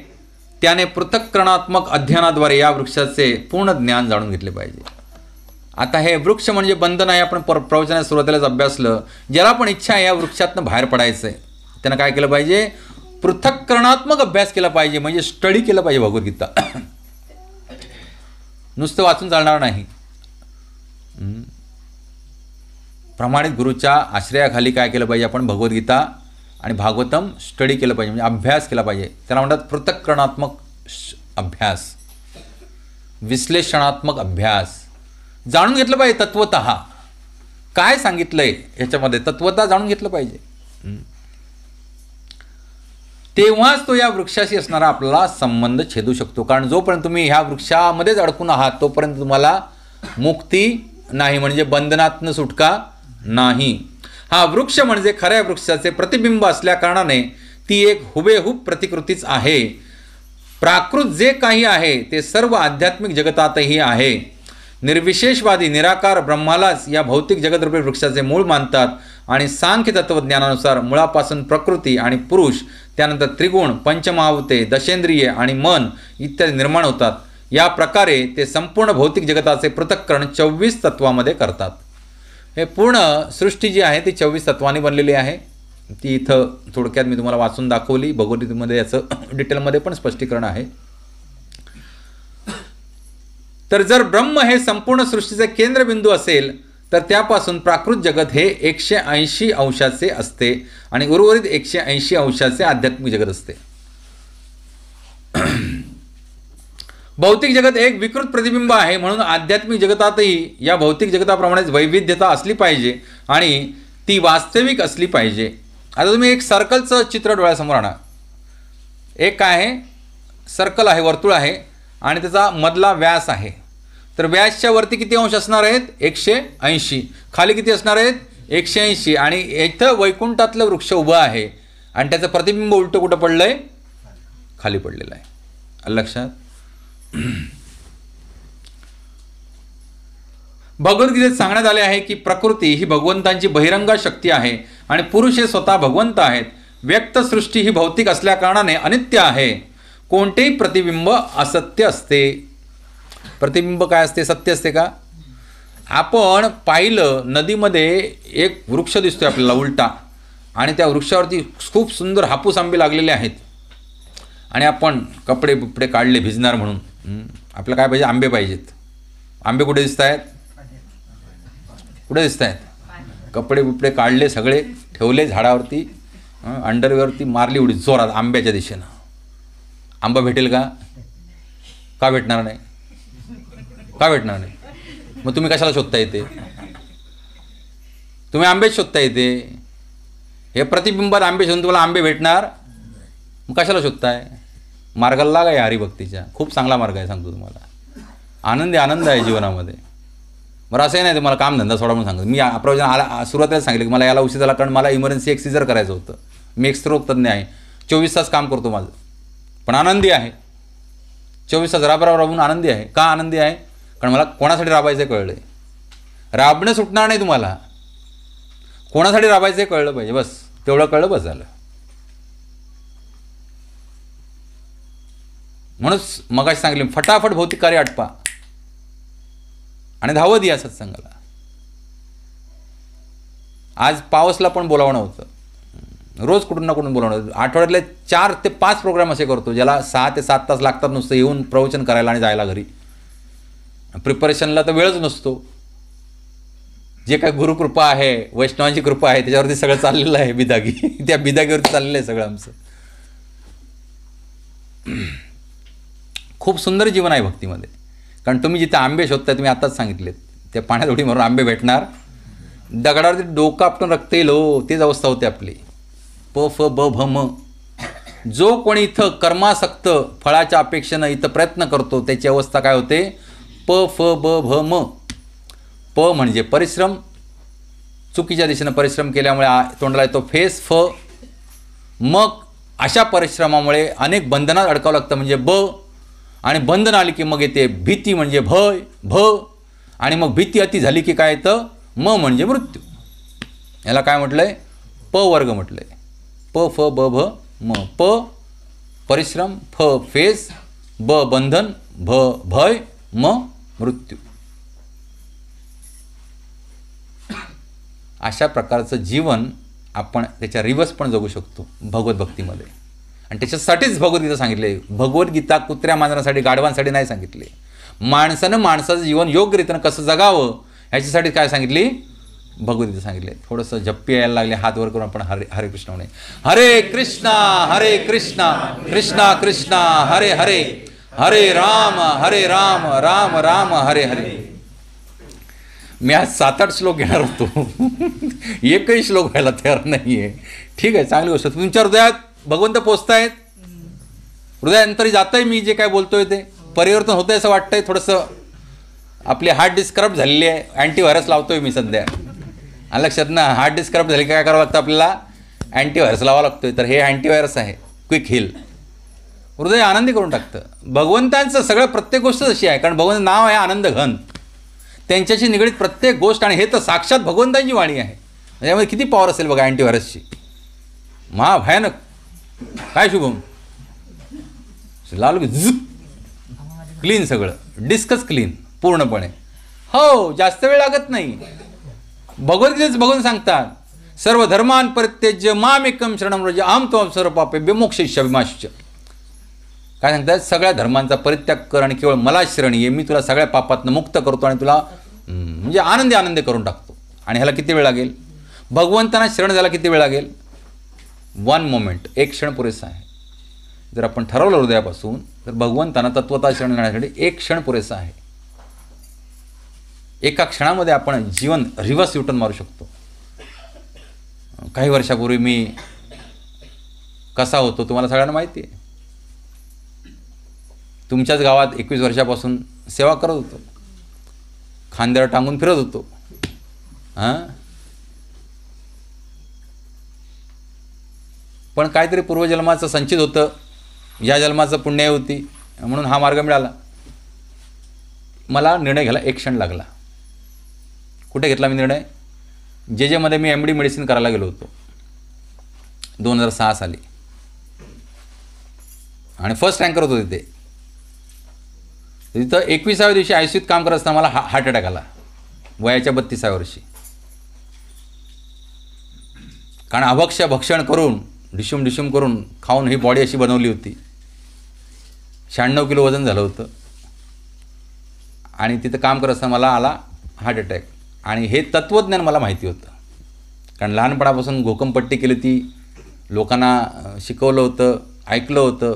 त्याने पृथक्करणात्मक अध्ययनाद्वारे या वृक्षाचे पूर्ण ज्ञान जाणून घेतले पाहिजे. आता हे वृक्ष म्हणजे बंधन आहे, आपण प्रवचनाच्या सुरुवातीलाच अभ्यासलं. ज्याला पण इच्छा आहे या वृक्षातनं बाहेर पडायचं आहे त्यानं काय केलं पाहिजे, पृथक्करणात्मक अभ्यास केला पाहिजे, म्हणजे स्टडी केलं पाहिजे भगवद्गीता. नुसतं वाचून चालणार नाही. प्रमाणित गुरुच्या आश्रयाखाली काय केलं पाहिजे, आपण भगवद्गीता आणि भागवतम स्टडी केलं पाहिजे, म्हणजे अभ्यास केला पाहिजे. त्याला म्हणतात पृथक्करणात्मक अभ्यास, विश्लेषणात्मक अभ्यास. जाणून घेतलं पाहिजे तत्वतः काय सांगितलंय ह्याच्यामध्ये, तत्वतः जाणून घेतलं पाहिजे. तेव्हाच तो या वृक्षाशी असणारा आपला संबंध छेदू शकतो. कारण जोपर्यंत तुम्ही ह्या वृक्षामध्येच अडकून आहात तोपर्यंत तुम्हाला मुक्ती नाही, म्हणजे बंधनातनं सुटका नाही. हा वृक्ष म्हणजे खऱ्या वृक्षाचे प्रतिबिंब असल्या कारणाने ती एक हुबेहूब प्रतिकृतीच आहे. प्राकृत जे काही आहे ते सर्व आध्यात्मिक जगतातही आहे. निर्विशेषवादी निराकार ब्रह्मालाच या भौतिक जगतरूपी वृक्षाचे मूळ मानतात आणि सांख्य तत्वज्ञानानुसार मुळापासून प्रकृती आणि पुरुष, त्यानंतर त्रिगुण, पंचमहाभूते, दशेंद्रिये आणि मन इत्यादी निर्माण होतात. या प्रकारे ते संपूर्ण भौतिक जगताचे पृथक्करण 24 तत्वामध्ये करतात. हे पूर्ण सृष्टी जी आहे ती 24 तत्वांनी बनलेली आहे. ती इथं थोडक्यात मी तुम्हाला वाचून दाखवली. भगवद्गीतेमध्ये याचं डिटेलमध्ये पण स्पष्टीकरण आहे. तर जर ब्रह्म हे संपूर्ण सृष्टीचे केंद्रबिंदू असेल तर त्यापासून प्राकृत जगत हे 180 अंशाचे असते आणि उर्वरित 180 अंशाचे आध्यात्मिक जगत असते. भौतिक जगत एक विकृत प्रतिबिंब आहे, म्हणून आध्यात्मिक जगतातही या भौतिक जगताप्रमाणेच वैविध्यता असली पाहिजे आणि ती वास्तविक असली पाहिजे. आता तुम्ही एक सर्कलचं चित्र डोळ्यासमोर आणा. एक काय आहे, सर्कल आहे, वर्तुळ आहे आणि त्याचा मधला व्यास आहे. तर व्यासच्या वरती किती अंश असणार आहेत, 180. खाली किती असणार आहेत, 180. आणि इथं वैकुंठातलं वृक्ष उभं आहे आणि त्याचं प्रतिबिंब उलटं कुठं पडलं आहे, खाली पडलेलं आहे. लक्षात. भगवद्गीतेत सांगण्यात आले आहे की प्रकृती ही भगवंतांची बहिरंग शक्ती आहे आणि पुरुष हे स्वतः भगवंत आहेत. व्यक्त सृष्टी ही भौतिक असल्या कारणाने अनित्य आहे. कोणतेही प्रतिबिंब असत्य असते. प्रतिबिंब काय असते, सत्य असते का? आपण पाहिलं नदीमध्ये एक वृक्ष दिसतोय आपल्याला उलटा आणि त्या वृक्षावरती खूप सुंदर हापूस आंबे लागलेले आहेत आणि आपण कपडे बिपडे काढले भिजणार म्हणून. आपल्याला काय पाहिजे, आंबे पाहिजेत. आंबे कुठे दिसत आहेत, कुठे दिसत आहेत? कपडे बिपडे काढले, सगळे ठेवले झाडावरती, अंडरवेअरती मारली उडी जोरात आंब्याच्या दिशेनं. आंबा भेटेल का? का भेटणार नाही? का भेटणार नाही? मग तुम्ही कशाला शोधता येते? तुम्ही आंबेच शोधता येते. हे प्रतिबिंबात आंबे शोधून तुम्हाला आंबे भेटणार, मग कशाला शोधताय? मार्गाला लागा या हरिभक्तीच्या. खूप चांगला मार्ग आहे, सांगतो तुम्हाला. आनंद आहे जीवनामध्ये. बरं असंही नाही ते मला कामधंदा सोडा म्हणून सांगत. मी प्रवचन आला सुरुवातीला सांगितलं की मला याला उशीर झाला कारण मला इमर्जन्सी एक सीझर करायचं होतं. मी एक स्त्रोतज्ञ आहे, 24 तास काम करतो माझं, पण आनंदी आहे. 24 तास राबून आनंदी आहे. का आनंदी आहे? कारण मला कोणासाठी राबायचं कळलं आहे. राबणं सुटणार नाही तुम्हाला, कोणासाठी राबायचं कळलं पाहिजे, बस तेवढं कळलं बस झालं. म्हणूनच मगाशी सांगितले फटाफट भौतिक कार्य आटपा आणि धावत या सत्संगाला. आज पावसला पण बोलावणं होतं, रोज कुठून ना कुठून बोलावणं. आठवड्यातले 4 ते 5 प्रोग्राम असे करतो ज्याला 6 ते 7 तास लागतात नुसतं येऊन प्रवचन करायला आणि जायला घरी. प्रिपरेशनला तर वेळच नसतो. जे काय गुरुकृपा आहे, वैष्णवांची कृपा आहे, त्याच्यावरती सगळं चाललेलं आहे. बिदागी त्या बिदागीवरती चाललेलं आहे सगळं आमचं. खूप सुंदर जीवन आहे भक्तीमध्ये. कारण तुम्ही जिथे आंबे शोधताय, तुम्ही आताच सांगितलेत, त्या पाण्यात उडी मारून आंबे भेटणार, दगडावरती डोकं आपटून रक्त येईल हो, तीच अवस्था होते आपली. प फ ब भ म. जो कोणी इथं कर्मासक्त फळाच्या अपेक्षेनं इथं प्रयत्न करतो त्याची अवस्था काय होते? प फ ब भ म. प म्हणजे परिश्रम, चुकीच्या दिशेनं परिश्रम केल्यामुळे तोंडाला येतो फेस फ. मग अशा परिश्रमामुळे अनेक बंधनात अडकावं लागतं म्हणजे ब. आणि बंधन आली की मग येते भीती म्हणजे भय भ. आणि मग भीती अति झाली की काय येतं? म म्हणजे मृत्यू. याला काय म्हटलं आहे? प वर्ग म्हटलं आहे. प फ ब भ म. प परिश्रम, फ फेस, ब बंधन, भ भय, म मृत्यू. अशा प्रकारचं जीवन आपण त्याच्या रिवर्स पण जगू शकतो भगवत भक्तीमध्ये. आणि त्याच्यासाठीच भगवद्गीता सांगितले. भगवद्गीता कुत्र्या मांजरांसाठी, गाढवांसाठी नाही सांगितले. माणसानं माणसाचं जीवन योग्यरीतीनं कसं जगावं ह्याच्यासाठी काय सांगितली? भगवद्गीता सांगितले. थोडंसं झप्पी यायला लागले, हात वर करून आपण हरे कृष्ण म्हणे. हरे कृष्णा कृष्णा कृष्णा हरे हरे, हरे राम राम राम हरे हरे. मी आज 7-8 श्लोक घेणार होतो, एकही श्लोक व्हायला तयार नाही आहे. ठीक आहे, चांगली गोष्ट. तुमच्या हृदयात भगवंत पोचतायत, हृदयांतरी जातंय मी जे काय बोलतोय ते परिवर्तन होतंय असं वाटतंय. थोडंसं आपली हार्ड डिस्क करप्ट झालेली आहे, अँटीव्हायरस लावतोय मी सध्या. आणि लक्षात ना, हार्ड डिस्क करप्ट झाली काय करावं लागतं आपल्याला? अँटीव्हायरस लावावं लागतोय. तर हे अँटीव्हायरस आहे, क्विक हिल. हृदय आनंदी करून टाकतं. भगवंतांचं सगळं प्रत्येक गोष्ट अशी आहे, कारण भगवंत नाव आहे आनंद घन. त्यांच्याशी निगडीत प्रत्येक गोष्ट, आणि हे तर साक्षात भगवंतांची वाणी आहे. त्यामुळे किती पॉवर असेल बघा अँटीव्हायरसची, महाभयानक. काय शुभम लाल क्लीन, सगळं डिस्कच क्लीन पूर्णपणे. हो, जास्त वेळ लागत नाही. भगवद्गीतेच भगवंत सांगतात, सर्व धर्मान परित्यज्य मामेकं शरणं व्रज अहं त्वं सर्व पापेभ्यो मोक्षयिष्यामि मा शुच. काय सांगतात? सगळ्या धर्मांचा परित्याग कर आणि केवळ मला शरण ये, मी तुला सगळ्या पापातनं मुक्त करतो आणि तुला म्हणजे आनंदी करून टाकतो. आणि ह्याला किती वेळ लागेल? भगवंतांना शरण झाला किती वेळ लागेल? 1 मोमेंट, एक क्षण पुरेसा आहे. जर आपण ठरवलं हृदयापासून, तर भगवंतांना तत्वता शरण जाण्यासाठी 1 क्षण पुरेसा आहे. एका क्षणामध्ये आपण जीवन रिव्हर्स युटर्न मारू शकतो. काही वर्षापूर्वी मी कसा होतो तुम्हाला सगळ्यांना माहिती आहे. तुमच्याच गावात 21 वर्षापासून सेवा करत होतो, खांद्यावर टांगून फिरत होतो. पण काहीतरी पूर्वजन्माचं संचित होतं, या जन्माचं पुण्य होती, म्हणून हा मार्ग मिळाला. मला निर्णय घ्यायला 1 क्षण लागला. कुठे घेतला मी निर्णय? जे मध्ये मी MD मेडिसिन करायला गेलो होतो 2006 साली, आणि फर्स्ट रँकर होतो तिथे. तिथं 21व्या दिवशी ICUत काम करत असताना मला हार्ट अटॅक आला, वयाच्या 32व्या वर्षी. कारण अभक्ष्य भक्षण करून, डिशूम करून खाऊन ही बॉडी अशी बनवली होती. 96 किलो वजन झालं होतं. आणि तिथं काम करत असताना मला आला हार्ट अटॅक. आणि हे तत्त्वज्ञान मला माहिती होतं, कारण लहानपणापासून घोकमपट्टी केली ती, लोकांना शिकवलं होतं, ऐकलं होतं.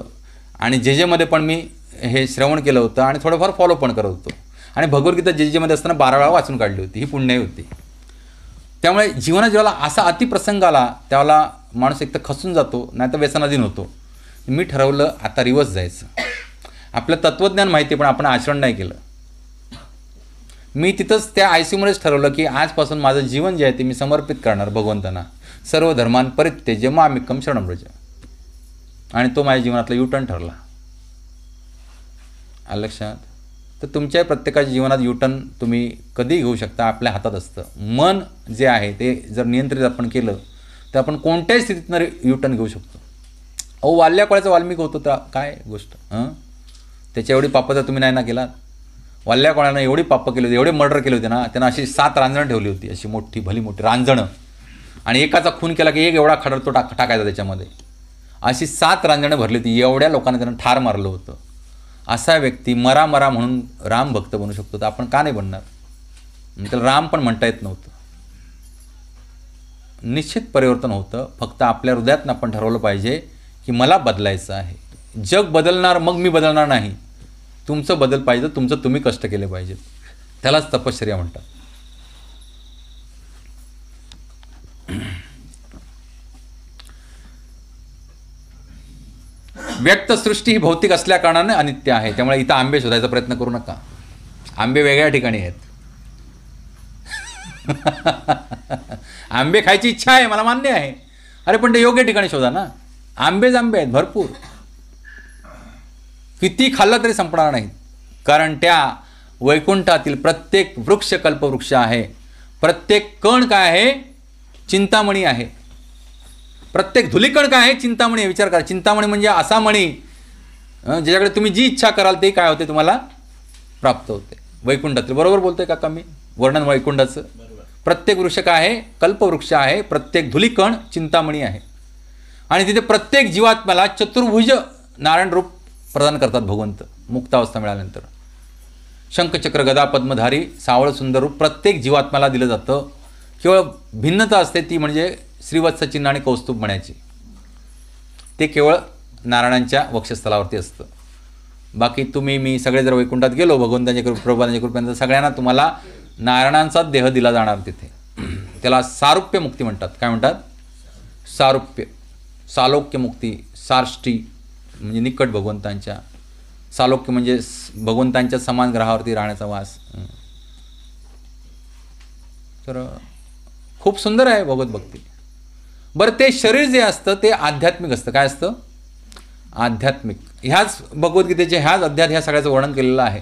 आणि जेमध्ये पण मी हे श्रवण केलं होतं आणि थोडंफार फॉलो पण करत होतो. आणि भगवद्गीता जेमध्ये असताना 12 वेळा वाचून काढली होती. ही पुण्याई होती. त्यामुळे जीवनात जेव्हा असा अतिप्रसंग आला त्यावेळेला माणूस एक तर खचून जातो, नाही तर व्यसनाधीन होतो. मी ठरवलं आता रिवर्स जायचं. आपलं तत्त्वज्ञान माहिती आहे, पण आपण आचरण नाही केलं. मी तिथंच त्या ICUमध्येच ठरवलं की आजपासून माझं जीवन जे आहे ते मी समर्पित करणार भगवंतांना. सर्व धर्मान परित्यज्य मामेकं शरणं व्रज. आणि तो माझ्या जीवनातला युटर्न ठरला. आलं लक्षात? तर तुमच्या प्रत्येकाच्या जीवनात युटर्न तुम्ही कधीही घेऊ शकता, आपल्या हातात असतं. मन जे आहे ते जर नियंत्रित आपण केलं तर आपण कोणत्याही स्थितीतनं युटर्न घेऊ शकतो. वाल्याकोळ्याचा वाल्मिक होतो तर काय गोष्ट, त्याच्या एवढी पापं तर तुम्ही नाही ना केलात. वाल्याकोळ्यानं एवढी पापं केली होती, एवढे मर्डर केले होते ना, त्यांना अशी 7 रांजणं ठेवली होती, अशी मोठी भली मोठी रांजणं. आणि एकाचा खून केला की एक एवढा खडर तो टाकायचा त्याच्यामध्ये. अशी 7 रांजणं भरली होती. एवढ्या लोकांना त्यानं ठार मारलं होतं. असा व्यक्ती मरा म्हणून राम भक्त बनू शकतो, तर आपण का नाही बनणार? त्याला राम पण म्हणता येत नव्हतं. निश्चित परिवर्तन होतं. फक्त आपल्या हृदयातनं आपण ठरवलं पाहिजे की मला बदलायचं आहे. जग बदलणार मग मी बदलणार नाही. तुमचं बदल पाहिजे, तुमचं तुम्ही कष्ट केले पाहिजेत. त्यालाच तपश्चर्या म्हणतात. व्यक्त सृष्टी ही भौतिक असल्या कारणाने अनित्य आहे. त्यामुळे इथं आंबे शोधायचा प्रयत्न करू नका. आंबे वेगळ्या ठिकाणी आहेत. आंबे खायची इच्छा आहे, मला मान्य आहे. अरे पण ते योग्य ठिकाणी शोधा ना. आंबे आहेत भरपूर. किती खाल्लं तरी संपणार नाहीत. कारण त्या वैकुंठातील प्रत्येक वृक्ष कल्पवृक्ष आहे. प्रत्येक कण काय आहे? चिंतामणी आहे. प्रत्येक धुलीकण काय आहे? चिंतामणी आहे. विचार करा, चिंतामणी म्हणजे असा मणी ज्याच्याकडे तुम्ही जी इच्छा कराल ते काय होते? तुम्हाला प्राप्त होते. वैकुंठातील. बरोबर बोलतोय का मी वर्णन वैकुंठाचं? प्रत्येक वृक्ष काय आहे? कल्पवृक्ष आहे. प्रत्येक धुलीकण चिंतामणी आहे. आणि तिथे प्रत्येक जीवात्म्याला चतुर्भुज नारायण रूप प्रदान करतात भगवंत मुक्तावस्था मिळाल्यानंतर. शंखचक्र गदा पद्मधारी सावळ सुंदर रूप प्रत्येक जीवात्म्याला दिलं जातं. केवळ भिन्नता असते ती म्हणजे श्रीवत्स चिन्ह आणि कौस्तुभ म्हणायची. ते केवळ नारायणांच्या वक्षस्थलावरती असतं. बाकी तुम्ही मी सगळे जर वैकुंठात गेलो भगवंतांच्या प्रभुपादांच्या कृपेने, समजायला तुम्हाला नारायणांचाच देह दिला जाणार तिथे. त्याला सारूप्य मुक्ती म्हणतात. काय म्हणतात? सारूप्य. सालोक्य मुक्ती. सार्ष्टी म्हणजे निकट भगवंतांच्या. सालोक्य म्हणजे भगवंतांच्या समान ग्रहावरती राहण्याचा वास. तर खूप सुंदर आहे भगवत भक्ती. बरं, ते शरीर जे असतं ते आध्यात्मिक असतं. काय असतं? आध्यात्मिक. ह्याच भगवद्गीतेचे ह्याच अध्यात ह्या सगळ्याचं वर्णन केलेलं आहे.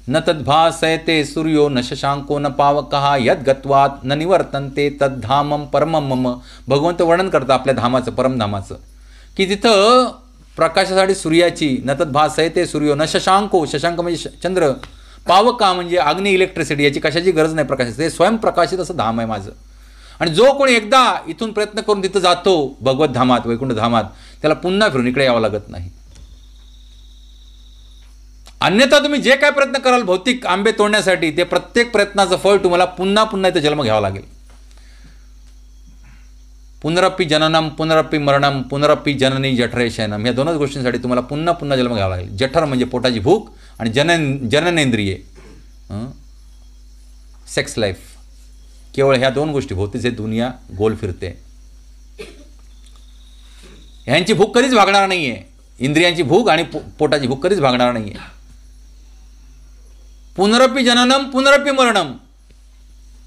न तद्भासयते सूर्यो न शशांको न पावकः यद् गत्वात् न निवर्तन्ते तद्धामं परमं मम. भगवंत वर्णन करतं आपल्या धामाचं, परमधामाचं, की तिथं प्रकाशासाठी सूर्याची न तद्भासयते सूर्यो न शशांको, शशांक म्हणजे चंद्र, पावका म्हणजे अग्नी, इलेक्ट्रिसिटी, याची कशाची गरज नाही प्रकाशाची. ते स्वयंप्रकाशित असं धाम आहे माझं. आणि जो कोणी एकदा इथून प्रयत्न करून तिथं जातो भगवत धामात, वैकुंठ धामात, त्याला पुन्हा फिरून इकडे यावं लागत नाही. अन्यथा तुम्ही जे काय प्रयत्न कराल भौतिक आंबे तोडण्यासाठी, ते प्रत्येक प्रयत्नाचं फळ तुम्हाला पुन्हा पुन्हा इथं जन्म घ्यावा लागेल. पुनरप्पी जननम पुनरप्पी मरणम पुनरप्पी जननी जठरे शयनम. या दोनच गोष्टींसाठी तुम्हाला पुन्हा पुन्हा जन्म घ्यावा लागेल. जठर म्हणजे पोटाची भूक आणि जननेंद्रिये, सेक्स लाईफ. केवळ ह्या दोन गोष्टी भोवतीचे दुनिया गोल फिरते. ह्यांची भूक कधीच भागणार नाही आहे. इंद्रियांची भूक आणि पोटाची भूक कधीच भागणार नाही आहे. पुनरप्पी जननम पुनरप्पी मरणम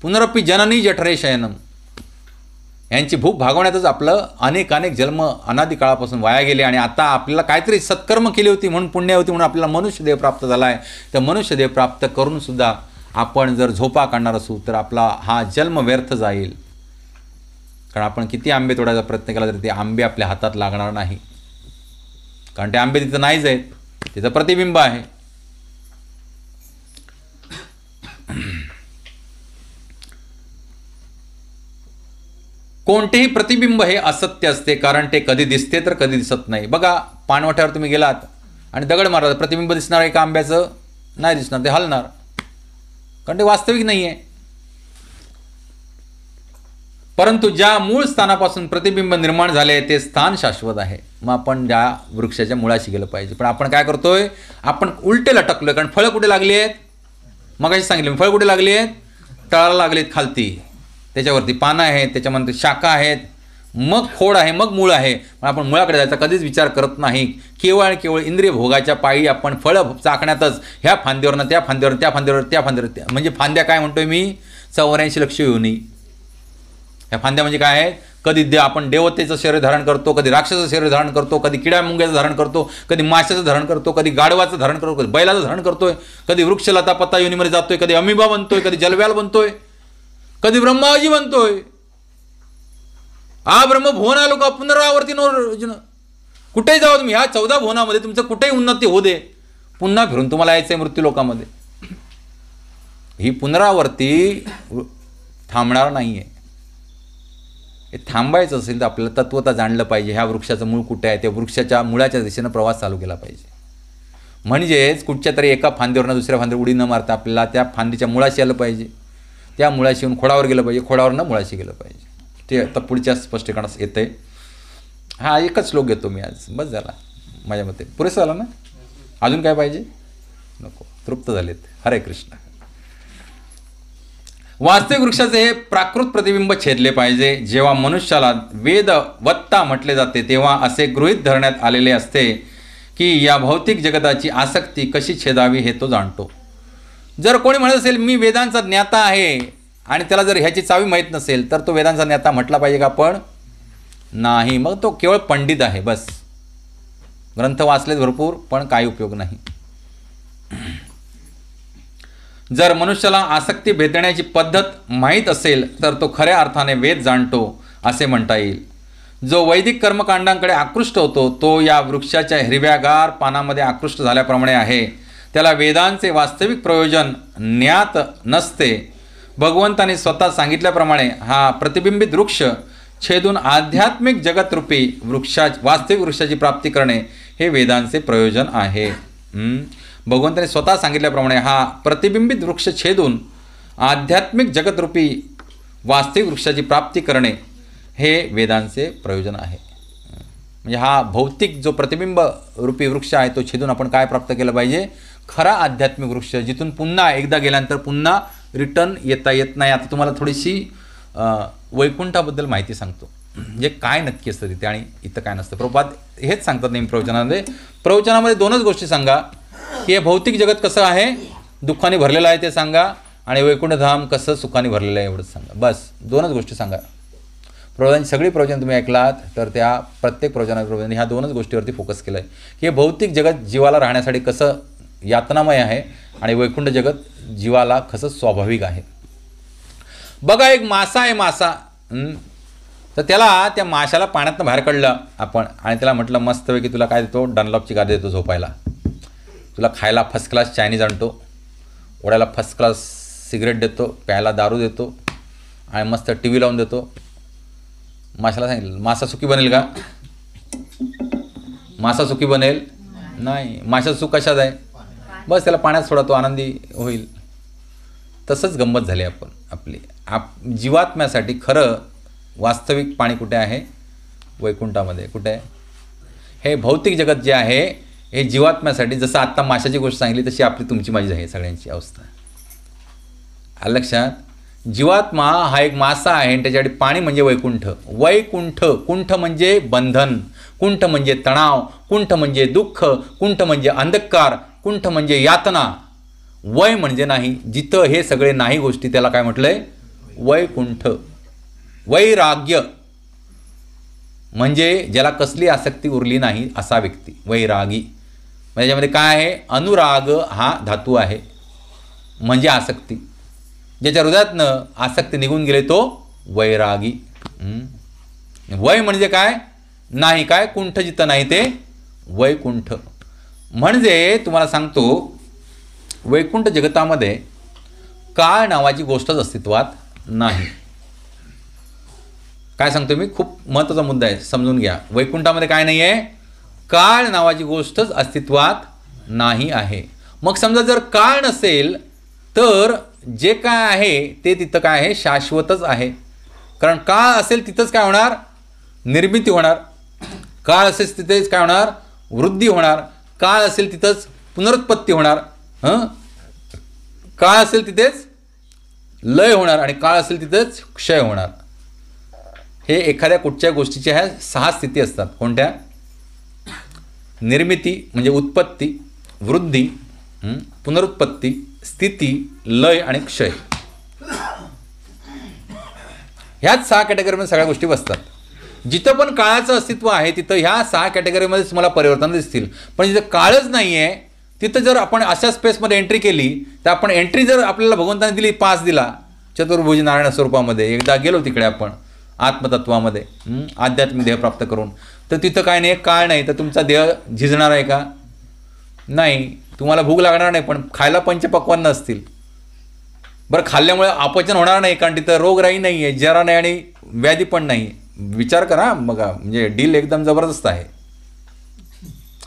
पुनरप्पी जननी जठरे शयनम. यांची भूक भागवण्यातच आपलं अनेक जन्म अनादी काळापासून वाया गेले. आणि आता आपल्याला काहीतरी सत्कर्म केली होती म्हणून, पुण्य होती म्हणून आपल्याला मनुष्यदेह प्राप्त झाला आहे. तर मनुष्यदेह प्राप्त करून सुद्धा आपण जर झोपा काढणार असू तर आपला हा जन्म व्यर्थ जाईल. कारण आपण किती आंबे तोडायचा प्रयत्न केला तरी ते आंबे आपल्या हातात लागणार नाही. कारण ते आंबे तिथं नाहीच आहेत, तिथं प्रतिबिंब आहे. कोणतेही प्रतिबिंब हे असत्य असते, कारण ते कधी दिसते तर कधी दिसत नाही. बघा, पाणवठ्यावर तुम्ही गेलात आणि दगड मारला, प्रतिबिंब दिसणार आहे का आंब्याचं? नाही दिसणार, ते हलणार, कारण ते वास्तविक नाही आहे. परंतु ज्या मूळ स्थानापासून प्रतिबिंब निर्माण झाले ते स्थान शाश्वत आहे. मग आपण ज्या वृक्षाच्या मुळाशी गेलं पाहिजे. पण आपण काय करतोय? आपण उलटे लटकलोय. कारण फळं कुठे लागली आहेत? मगाशी सांगितलं, फळं कुठे लागली आहेत? तळाला लागलीत खालती, त्याच्यावरती पानं आहेत, त्याच्यामध्ये शाखा आहेत, मग खोड आहे, मग मूळ आहे. पण आपण मुळाकडे जायचा कधीच विचार करत नाही. केवळ आणि केवळ इंद्रिय भोगाच्या पायी आपण फळं चाकण्यातच ह्या फांद्यावरनं त्या फांद्यावर, त्या फांद्यावर, त्या फांद्यावर, म्हणजे फांद्या काय म्हणतोय मी, 84 लक्ष योनी. ह्या फांद्या म्हणजे काय आहेत, कधी आपण देवतेचं शरीर धारण करतो, कधी राक्षसाचं शरीर धारण करतो, कधी किड्या मुंग्याचं धारण करतो, कधी माशाचं धारण करतो, कधी गाढवाचं धारण करतो, कधी बैलाचं धारण करतोय, कधी वृक्षलता पत्ता योनीमध्ये जातोय, कधी अमिबा बनतोय, कधी जलव्याल बनतोय, कधी ब्रह्माजी बनतोय. ब्रह्म भुवना लोक पुनरावर्ती नोर्जुन. कुठेही जावं तुम्ही, ह्या 14 भुवनामध्ये तुमचं कुठेही उन्नती होऊ दे, पुन्हा फिरून तुम्हाला यायचं आहे मृत्यू लोकामध्ये. ही पुनरावर्ती थांबणार नाही आहे. हे थांबायचं असेल तर आपल्याला तत्वता जाणलं पाहिजे. ह्या वृक्षाचं मूळ कुठे आहे, त्या वृक्षाच्या मुळाच्या दिशेनं प्रवास चालू केला पाहिजे. म्हणजेच कुठच्या तरी एका फांदीवरनं दुसऱ्या फांदीवर उडी न मारता आपल्याला त्या फांदीच्या मुळाशी आलं पाहिजे, त्या मुळाशी येऊन खोडावर गेलं पाहिजे, खोडावरनं मुळाशी गेलं पाहिजे. ते आता पुढच्या स्पष्टीकरणास येतं आहे. हा एकच श्लोक घेतो मी आज, बस झाला माझ्या मते. पुरेसं झालं ना? अजून काय पाहिजे? नको, तृप्त झालेत. हरे कृष्ण. वास्तविक वृक्षाचे हे प्राकृत प्रतिबिंब छेदले पाहिजे. जेव्हा मनुष्याला वेदवत्ता म्हटले जाते तेव्हा असे गृहीत धरण्यात आलेले असते की या भौतिक जगताची आसक्ती कशी छेदावी हे तो जाणतो. जर कोणी म्हणत असेल मी वेदांचा ज्ञाता आहे आणि त्याला जर ह्याची चावी माहीत नसेल तर तो वेदांचा ज्ञाता म्हटला पाहिजे का? पण नाही, मग तो केवळ पंडित आहे बस. ग्रंथ वाचलेत भरपूर, पण काही उपयोग नाही. जर मनुष्याला आसक्ती भेदण्याची पद्धत माहीत असेल तर तो खऱ्या अर्थाने वेद जाणतो असे म्हणता येईल. जो वैदिक कर्मकांडांकडे आकृष्ट होतो तो या वृक्षाच्या हिरव्यागार पानामध्ये आकृष्ट झाल्याप्रमाणे आहे. त्याला वेदांचे वास्तविक प्रयोजन ज्ञात नसते. भगवंताने स्वतः सांगितल्याप्रमाणे हा प्रतिबिंबित वृक्ष छेदून आध्यात्मिक जगतरूपी वास्तविक वृक्षाची प्राप्ती करणे हे वेदांचे प्रयोजन आहे. भगवंताने स्वतः सांगितल्याप्रमाणे हा प्रतिबिंबित वृक्ष छेदून आध्यात्मिक जगतरूपी वास्तविक वृक्षाची प्राप्ती करणे हे वेदांचे प्रयोजन आहे. म्हणजे हा भौतिक जो प्रतिबिंब रूपी वृक्ष आहे तो छेदून आपण काय प्राप्त केलं पाहिजे? खरा आध्यात्मिक वृक्ष, जिथून पुन्हा एकदा गेल्यानंतर पुन्हा रिटर्न येता येत नाही. आता तुम्हाला थोडीशी वैकुंठाबद्दल माहिती सांगतो, म्हणजे काय नक्की असतं तिथे आणि इथं काय नसतं. प्रभुपाद हेच सांगतात नेहमी प्रवचनामध्ये 2च गोष्टी सांगा की हे भौतिक जगत कसं आहे, दुःखाने भरलेलं आहे ते सांगा, आणि वैकुंठधाम कसं सुखाने भरलेलं आहे एवढंच सांगा. बस 2च गोष्टी सांगा. प्रवचनाची सगळी प्रवचन तुम्ही ऐकलात तर त्या प्रत्येक प्रवचनाने ह्या 2च गोष्टीवरती फोकस केलं आहे की हे भौतिक जगत जीवाला राहण्यासाठी कसं यातनामय आहे आणि वैकुंठ जगत जीवाला कसं स्वाभाविक आहे. बघा, एक मासा आहे, मासा. तर त्याला त्या माशाला पाण्यातनं बाहेर काढलं आपण आणि त्याला म्हटलं मस्तपैकी तुला काय देतो, डनलॉपची गादी देतो झोपायला, तुला खायला फर्स्ट क्लास चायनीज आणतो, ओढायला फर्स्ट क्लास सिगरेट देतो, प्यायला दारू देतो आणि मस्त टी व्ही लावून देतो. माशाला सांगितलं मासा सुखी बनेल का? मासा सुखी बनेल नाही. माशाचं सुख कशात आहे? बस त्याला पाण्यात सोडा, तो आनंदी होईल. तसंच गंमत झाली आपली. जीवात्म्यासाठी खरं वास्तविक पाणी कुठे आहे? वैकुंठामध्ये. कुठे आहे? हे भौतिक जगत जे आहे हे जीवात्म्यासाठी, जसं आत्ता माशाची गोष्ट सांगितली तशी आपली तुमची माझी आहे सगळ्यांची अवस्था. आलं लक्षात? जीवात्मा हा एक मासा आहे आणि त्याच्यासाठी पाणी म्हणजे वैकुंठ. वैकुंठ, कुंठ म्हणजे बंधन, कुंठ म्हणजे तणाव, कुंठ म्हणजे दुःख, कुंठ म्हणजे अंधकार, कुंठ म्हणजे यातना, वय म्हणजे नाही. जिथं हे सगळे नाही गोष्टी त्याला काय म्हटलंय? वैकुंठ. वैराग्य म्हणजे ज्याला कसली आसक्ती उरली नाही असा व्यक्ती वैरागी. त्याच्यामध्ये काय आहे? अनुराग हा धातू आहे, म्हणजे आसक्ती. ज्याच्या हृदयातनं आसक्ती निघून गेले तो वैरागी. वय म्हणजे काय? नाही. काय? कुंठ जिथं नाही ते वैकुंठ. म्हणजे तुम्हाला सांगतो वैकुंठ जगतामध्ये काळ नावाची गोष्टच अस्तित्वात नाही. काय सांगतो मी? खूप महत्त्वाचा मुद्दा आहे, समजून घ्या. वैकुंठामध्ये काय नाही आहे? काळ नावाची गोष्टच अस्तित्वात नाही आहे. मग समजा जर काळ नसेल तर जे काय आहे ते तिथं काय आहे? शाश्वतच आहे. कारण काळ असेल तिथंच काय होणार? निर्मिती होणार. काळ असेल तिथेच काय होणार? वृद्धी होणार. काळ असेल तिथंच पुनरुत्पत्ती होणार. काळ असेल तिथेच लय होणार आणि काळ असेल तिथेच क्षय होणार. हे एखाद्या कुठच्या गोष्टीच्या ह्या 6 स्थिती असतात. कोणत्या? निर्मिती म्हणजे उत्पत्ती, वृद्धी, पुनरुत्पत्ती, स्थिती, लय आणि क्षय. ह्याच 6 कॅटेगरीमध्ये सगळ्या गोष्टी बसतात. जिथं पण काळाचं अस्तित्व आहे तिथं ह्या 6 कॅटेगरीमध्ये तुम्हाला परिवर्तन दिसतील. पण जिथं काळच नाही आहे तिथं जर आपण अशा स्पेसमध्ये एंट्री केली तर आपण एंट्री जर आपल्याला भगवंताने दिली, पास दिला चतुर्भुज नारायण स्वरूपामध्ये, एकदा गेलो तिकडे आपण आत्मतत्वामध्ये आध्यात्मिक देह प्राप्त करून, तर तिथं काय नाही, काळ नाही. तर तुमचा देह झिजणार आहे का? नाही. तुम्हाला भूक लागणार नाही, पण खायला पंचपक्वान्न नसतील. बरं, खाल्ल्यामुळे अपचन होणार नाही, कारण तिथं रोगराई नाही आहे, जरा नाही आणि व्याधी पण नाही. विचार करा बघा, म्हणजे डील एकदम जबरदस्त आहे.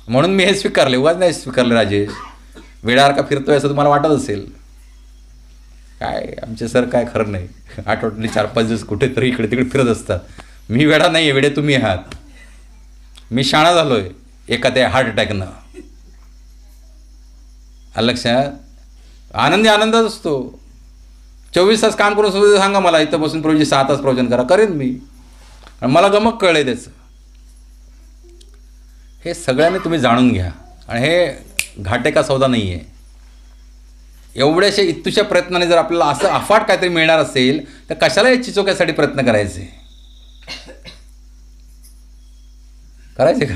म्हणून मी हे स्वीकारले, उगाच नाही स्वीकारले. राजेश वेळासारखा फिरतोय असं तुम्हाला वाटत असेल. काय आमचे सर काय खरं नाही, आठवड्यातले 4-5 दिवस कुठेतरी इकडे तिकडे फिरत असतात. मी वेडा नाही आहे, वेडे तुम्ही आहात. मी शाणा झालो आहे एका त्या हार्ट अटॅकनं. लक्षात? आनंदी आनंदच असतो. 24 तास काम करून सुद्धा सांगा मला इथं बसून प्रभूजी 6 तास प्रवचन करा, करेन मी. आणि मला गमक कळलं आहे त्याचं. हे सगळ्यांनी तुम्ही जाणून घ्या. आणि हे घाटे का सौदा नाही आहे. एवढ्याशा इतुशा प्रयत्नाने जर आपल्याला असं अफाट काहीतरी मिळणार असेल तर कशाला या चिचोक्यासाठी प्रयत्न करायचे का?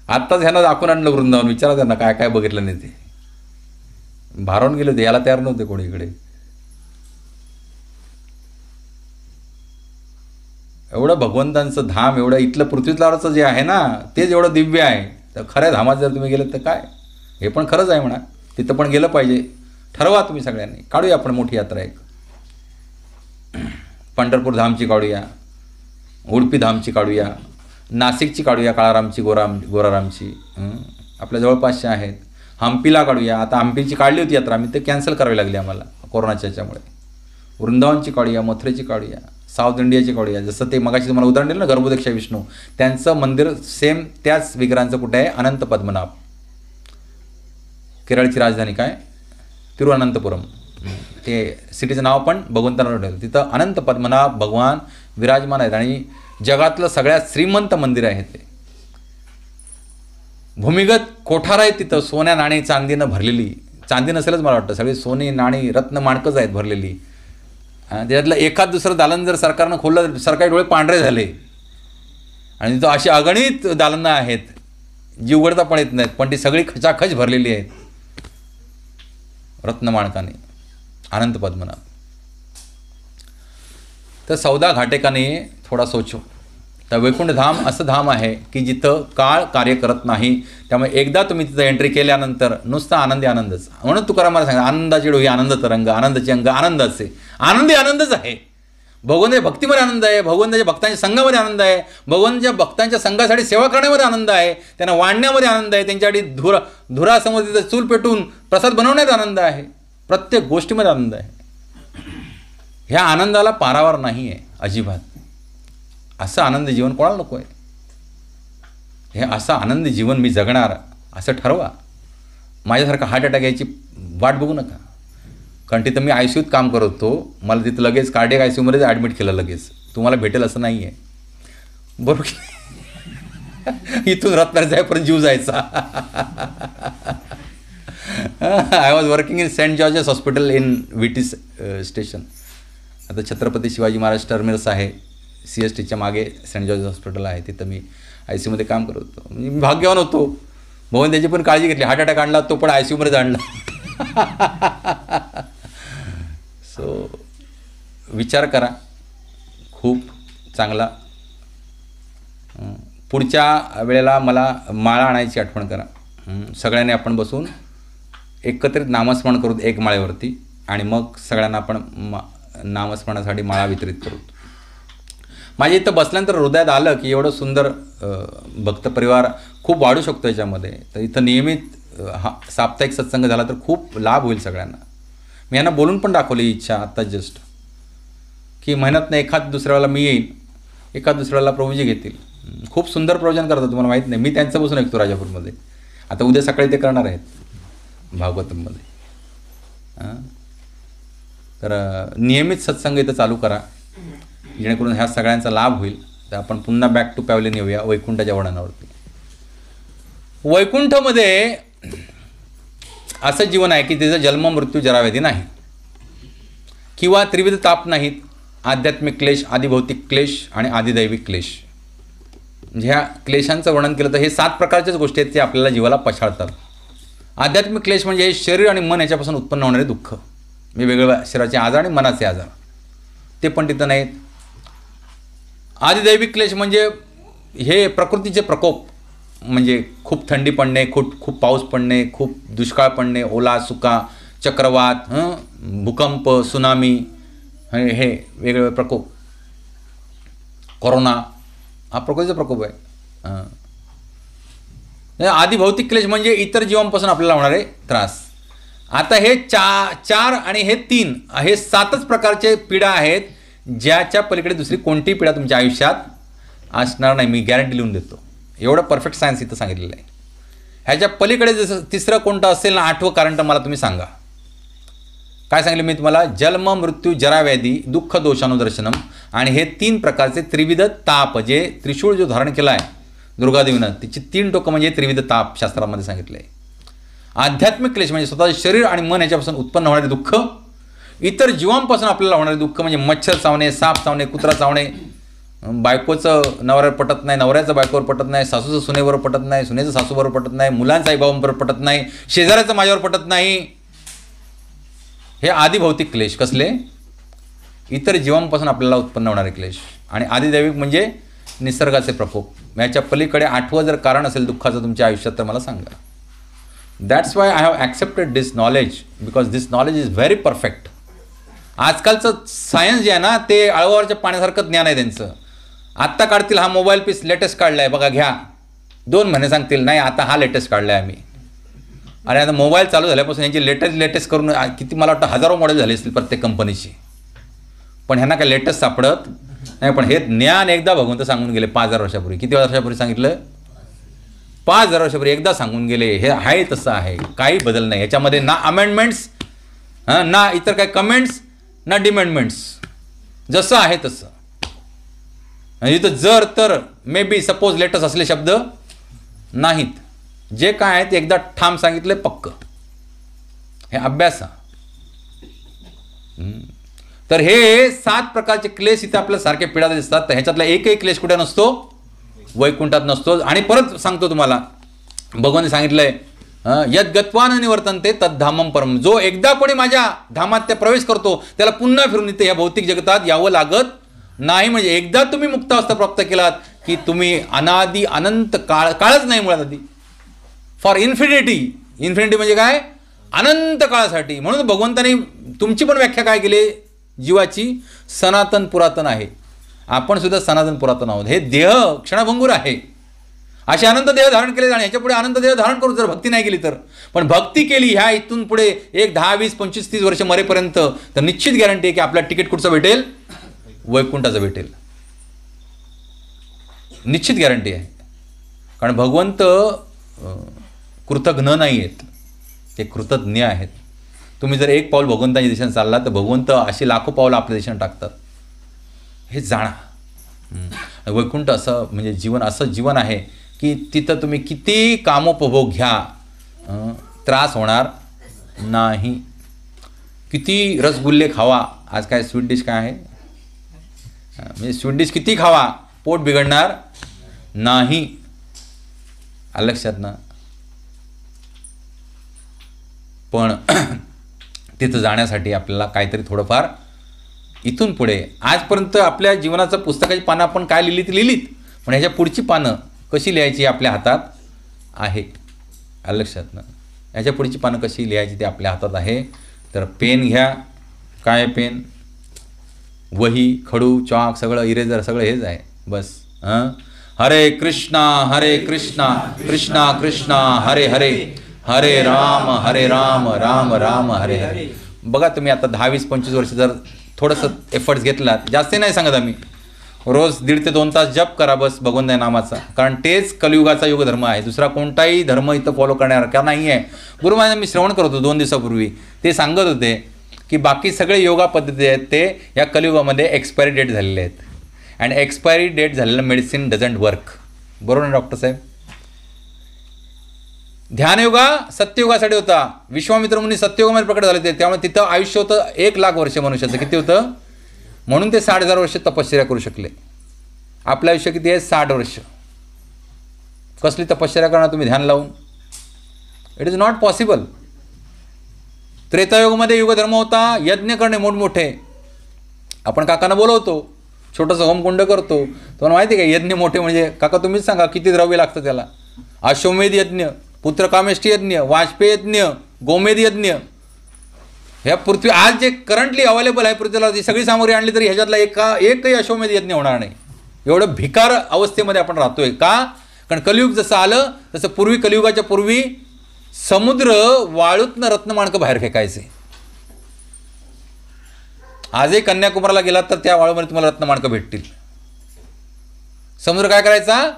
आत्ताच ह्यांना दाखवून आणलं वृंदावन. विचारा त्यांना काय काय बघितलं नाही ते. भारावून गेले होते, याला तयार नव्हते कोणी इकडे. एवढं भगवंतांचं धाम, एवढं इथलं पृथ्वीतलावरचं जे आहे ना तेच एवढं दिव्य आहे. तर खऱ्या धामात जर तुम्ही गेलं तर काय, हे पण खरंच आहे म्हणा, तिथं पण गेलं पाहिजे. ठरवा तुम्ही सगळ्यांनी, काढूया आपण मोठी यात्रा एक. पंढरपूर धामची काढूया, उडपी धामची काढूया, नाशिकची काढूया, काळारामची, गोरारामची, आपल्या जवळपासच्या आहेत. हम्पीला काढूया. आता हम्पीची काढली होती यात्रा, आम्ही ते कॅन्सल करावी लागली आम्हाला कोरोनाच्या याच्यामुळे. वृंदावनची काढूया, मथुरेची काढूया, साऊथ इंडियाची काढूया. जसं ते मगाशी तुम्हाला उदाहरण दिलं ना गर्भोदक्ष विष्णू, त्यांचं मंदिर सेम त्याच विग्रहांचं कुठे आहे? अनंत पद्मनाभ. केरळची राजधानी काय? तिरुअनंतपुरम. ते सिटीचं नाव पण भगवंतांना ठेवलं. तिथं अनंत पद्मनाभ भगवान विराजमान आहेत आणि जगातलं सगळ्यात श्रीमंत मंदिर आहे ते. भूमिगत कोठार आहे तिथं, सोन्या नाणी चांदीनं भरलेली. चांदी नसेलच मला वाटतं, सगळी सोनी नाणी रत्न माणकंच आहेत भरलेली. त्याच्यातलं एखाद दुसरं दालन जर सरकारनं खोललं, सरकारी डोळे पांढरे झाले. आणि तिथं अशी अगणित दालनं आहेत जी उघडता पण येत नाहीत, पण ती सगळी खचाखच भरलेली आहेत रत्नमाणकाने. अनंत पद्मनाभ. तर 14 घाटेकाने थोडा सोचो. तर वैकुंठ धाम असं धाम आहे की जिथं काळ कार्य करत नाही. त्यामुळे एकदा तुम्ही तिथं एंट्री केल्यानंतर नुसता आनंदी आनंदच. म्हणून तुकाराम महाराज सांगा, आनंदाची डोही आनंद तरंग, आनंदाची अंग आनंदाचे. आनंदी आनंदच आहे. भगवंताच्या भक्तीमध्ये आनंद आहे, भगवंताच्या भक्तांच्या संघामध्ये आनंद आहे, भगवंताच्या भक्तांच्या संघासाठी सेवा करण्यामध्ये आनंद आहे, त्यांना वाढण्यामध्ये आनंद आहे, त्यांच्यासाठी धुरासमोर तिथं चूल पेटून प्रसाद बनवण्यात आनंद आहे. प्रत्येक गोष्टीमध्ये आनंद आहे. ह्या आनंदाला पारावार नाही आहे अजिबात. असं आनंद जीवन कोणाला नको आहे? हे असं आनंद जीवन मी जगणार असं ठरवा. माझ्यासारखा हार्ट अटॅक यायची वाट बघू नका. कारण तिथं मी ICUत काम करत होतो. मला तिथं लगेच कार्डियक ICUमध्येच ॲडमिट केलं लगेच. तुम्हाला भेटेल असं नाही आहे, बरोबर? इथून रत्नागिरी जायपर्यंत जीव जायचा. I was working in Saint George's Hospital in VT station. आता छत्रपती शिवाजी महाराज टर्मिनस आहे, CSTच्या मागे सेंट जॉर्जेस हॉस्पिटल आहे. तिथं मी ICUमध्ये काम करत होतो. म्हणजे मी भाग्यवान होतो. भगवान त्याची पण काळजी घेतली. हार्ट अटॅक आणला तो पण ICUमध्येच आणला. सो विचार करा खूप चांगला. पुढच्या वेळेला मला माळा आणायची आठवण करा. सगळ्यांनी आपण बसून एकत्रित नामस्मरण करू एक माळेवरती आणि मग सगळ्यांना आपण नामस्मरणासाठी माळा वितरित करू. माझ्या इथं बसल्यानंतर हृदयात आलं की एवढं सुंदर भक्त परिवार खूप वाढू शकतो याच्यामध्ये. तर इथं नियमित साप्ताहिक सत्संग झाला तर खूप लाभ होईल सगळ्यांना. मी यांना बोलून पण दाखवली इच्छा आत्ता जस्ट की महिन्यातनं एखाद दुसऱ्या वेळेला मी येईन, एखाद दुसऱ्या वेळेला प्रभूजी घेतील. खूप सुंदर प्रवचन करतात, तुम्हाला माहीत नाही. मी त्यांचं बसून ऐकतो राजापूरमध्ये. आता उद्या सकाळी ते करणार आहेत भागवतममध्ये. तर नियमित सत्संग इथं चालू करा. जेणेकरून ह्या सगळ्यांचा लाभ होईल. तर आपण पुन्हा बॅक टू पॅव्हलियन येऊया वैकुंठाच्या वळणावरती. वैकुंठमध्ये असं जीवन आहे की त्याचा जन्म मृत्यू जराव्याधी नाही किंवा त्रिविध ताप नाहीत. आध्यात्मिक क्लेश, आदिभौतिक क्लेश आणि आदिदैविक क्लेश. म्हणजे ह्या क्लेशांचं वर्णन केलं तर हे 7 प्रकारच्याच गोष्टी आहेत, ते आपल्याला जीवाला पछाडतात. आध्यात्मिक क्लेश म्हणजे हे शरीर आणि मन याच्यापासून उत्पन्न होणारे दुःख, म्हणजे वेगवेगळ्या शरीराचे आजार आणि मनाचे आजार, ते पण तिथं नाहीत. आदिदैविक क्लेश म्हणजे हे प्रकृतीचे प्रकोप, म्हणजे खूप थंडी पडणे, खूप पाऊस पडणे, खूप दुष्काळ पडणे, ओला सुका, चक्रवात, भूकंप, सुनामी, हे वेगवेगळे प्रकोप. कोरोना हा प्रकृतीचा प्रकोप आहे. आदिभौतिक क्लेश म्हणजे इतर जीवांपासून आपल्याला होणारे त्रास. आता हे 4 आणि हे 3 हे 7च प्रकारचे पीडा आहेत, ज्याच्या पलीकडे दुसरी कोणतीही पीडा तुमच्या आयुष्यात असणार नाही. मी गॅरंटी लिहून देतो. एवढं परफेक्ट सायन्स इथं सांगितलेलं आहे. ह्याच्या पलीकडे जसं तिसरं कोणतं असेल ना, 8वं कारण तर मला तुम्ही सांगा. काय सांगितलं मी तुम्हाला? जन्म मृत्यू जराव्याधी दुःख दोषानुदर्शनम, आणि हे 3 प्रकारचे त्रिविध ताप, जे त्रिशूळ जो धारण केला आहे दुर्गादेवीनं, तिची 3 टोकं म्हणजे त्रिविध ताप शास्त्रामध्ये सांगितलं आहे. आध्यात्मिक क्लेश म्हणजे स्वतःचं शरीर आणि मन याच्यापासून उत्पन्न होणारे दुःख, इतर जीवांपासून आपल्याला होणारे दुःख म्हणजे मच्छर चावणे, साप चावणे, कुत्रा चावणे, बायकोचं नवऱ्यावर पटत नाही, नवऱ्याचं बायकोवर पटत नाही, सासूचं सुनेवर पटत नाही, सुनेचं सासूबरोबर पटत नाही, मुलांचं आईबाबांबरोबर पटत नाही, शेजाऱ्याचं माझ्यावर पटत नाही. हे आदिभौतिक क्लेश. कसले? इतर जीवांपासून आपल्याला उत्पन्न होणारे क्लेश. आणि आदिदैविक म्हणजे निसर्गाचे प्रकोप. याच्या पलीकडे 8वं जर कारण असेल दुःखाचं तुमच्या आयुष्यात तर मला सांगा. That's why I have accepted this knowledge, because this knowledge is very perfect. आजकालचं सायन्स जे आहे ना, ते आळवावरच्या पाण्यासारखं ज्ञान आहे त्यांचं. आत्ता काढतील हा मोबाईल पीस लेटेस्ट काढला आहे बघा, घ्या. 2 महिने सांगतील नाही आता हा लेटेस्ट काढला आहे आम्ही. आणि आता मोबाईल चालू झाल्यापासून यांची लेटेस्ट करून किती, मला वाटतं 1000 मॉडेल झाले असतील प्रत्येक कंपनीची. पण ह्यांना काय लेटेस्ट सापडत नाही. पण हे ज्ञान एकदा भगवंत सांगून गेले 5000 वर्षापूर्वी. किती वर्षापूर्वी सांगितलं? 5000 वर्षापूर्वी एकदा सांगून गेले. हे आहे तसं आहे, काही बदल नाही याच्यामध्ये. ना अमेंडमेंट्स, ना इतर काय कमेंट्स, ना डिमेंडमेंट्स. जसं आहे तसं. इथं जर तर मे बी सपोज लेटेस्ट असले शब्द नाहीत. जे काय आहे ते एकदा ठाम सांगितलं पक्क. हे अभ्यास. तर हे 7 प्रकारचे क्लेश इथे आपल्याला सारखे पीडा दिसतात. तर ह्याच्यातला एकही क्लेश कुठे नसतो? वैकुंठात नसतो. आणि परत सांगतो तुम्हाला, भगवान सांगितलंय यद गत्वान निवर्तनते तद्धामम परम. जो एकदा कोणी माझ्या धामात त्या प्रवेश करतो त्याला पुन्हा फिरून इथे या भौतिक जगतात यावं लागत नाही. म्हणजे एकदा तुम्ही मुक्तावस्था प्राप्त केलात की तुम्ही अनादी अनंत काळच नाही मुळात आधी. For infinity. इन्फिनिटी म्हणजे काय? अनंत काळासाठी. म्हणून भगवंताने तुमची पण व्याख्या काय केली जीवाची? सनातन पुरातन आहे. आपण सुद्धा सनातन पुरातन आहोत. हे देह क्षणभंगूर आहे. असे अनंत देह धारण केले आणि ह्याच्या पुढे अनंत देह धारण करू जर भक्ती नाही केली तर. पण भक्ती केली ह्या इथून पुढे 1, 10, 20, 25, 30 वर्ष मरेपर्यंत, तर निश्चित गॅरंटी आहे की आपल्याला तिकीट कुठचं भेटेल? वैकुंठाचं भेटेल. निश्चित गॅरंटी आहे. कारण भगवंत कृतघ्न नाही आहेत, ते कृतज्ञ आहेत. तुम्ही जर एक पाऊल भगवंताच्या दिशेने चालला तर भगवंत अशी लाखो पाऊल आपल्या दिशेने टाकतात. हे जाणा. वैकुंठ असं म्हणजे जीवन, असं जीवन आहे की तिथं तुम्ही किती कामोपभोग घ्या त्रास होणार नाही. किती रसगुल्ले खावा, आज काय स्वीट डिश काय आहे, म्हणजे स्वीट डिश किती खावा पोट बिघडणार नाही. लक्षात ना. पण तिथं जाण्यासाठी आपल्याला काहीतरी थोडंफार इथून पुढे, आजपर्यंत आपल्या जीवनाचं पुस्तकाची पानं आपण काय लिहिलीत, पण ह्याच्या पुढची पानं कशी लिहायची आपल्या हातात आहे. लक्षात ना. ह्याच्या पुढची पानं कशी लिहायची ते आपल्या हातात आहे. तर पेन घ्या. काय पेन? वही, खडू, चॉक, सगळं इरेजर सगळं हेच आहे बस. हरे कृष्णा कृष्णा कृष्णा हरे हरे, हरे राम राम राम हरे हरे. बघा तुम्ही आता 10, 20, 25 वर्ष जर थोडंसं एफर्ट्स घेतलात, जास्त नाही सांगत आम्ही, रोज 1.5 ते 2 तास जप करा बस भगवंत नामाचा. कारण तेच कलियुगाचा योग धर्म आहे. दुसरा कोणताही धर्म इथं फॉलो करण्यासारखा नाही आहे. गुरु महाराज मी श्रवण करत होतो 2 दिवसापूर्वी, ते सांगत होते की बाकी सगळे योगा पद्धती आहेत ते या कलियुगामध्ये एक्सपायरी डेट झालेले आहेत. अँड एक्सपायरी डेट झालेलं मेडिसिन डझंट वर्क. बरोबर ना डॉक्टर साहेब? ध्यानयोगा सत्ययुगासाठी होता. विश्वामित्र मुनी सत्ययुगामध्ये प्रकट झाले ते, त्यामुळे तिथं आयुष्य होतं 1,00,000 वर्ष मनुष्याचं. किती होतं? म्हणून ते 60,000 वर्ष तपश्चर्या करू शकले. आपलं आयुष्य किती आहे? 60 वर्ष. कसली तपश्चर्या करणार तुम्ही ध्यान लावून? It is not possible. त्रेतायुगामध्ये युगधर्म होता, यज्ञ करणे मोठमोठे. आपण काकांना बोलवतो, छोटंसं होमकुंड करतो. तुम्हाला माहिती आहे का यज्ञ मोठे म्हणजे? काका तुम्हीच सांगा किती द्रव्य लागतं त्याला. अश्वमेध यज्ञ, पुत्रकामेष्टी यज्ञ, वाजपेयी यज्ञ, गोमेध यज्ञ. ह्या पृथ्वी आज जे करंटली अवेलेबल आहे पृथ्वीला, ती सगळी सामग्री आणली तरी ह्याच्यातला एकही अश्वमेध यज्ञ होणार नाही. एवढं भिकार अवस्थेमध्ये आपण राहतोय का? कारण कलियुग जसं आलं तसं पूर्वी, कलियुगाच्या पूर्वी समुद्र वाळूतनं रत्नमाणकं बाहेर फेकायचे. आजही कन्याकुमारीला गेलात तर त्या वाळूमध्ये तुम्हाला रत्नमाणकं भेटतील. समुद्र काय करायचा?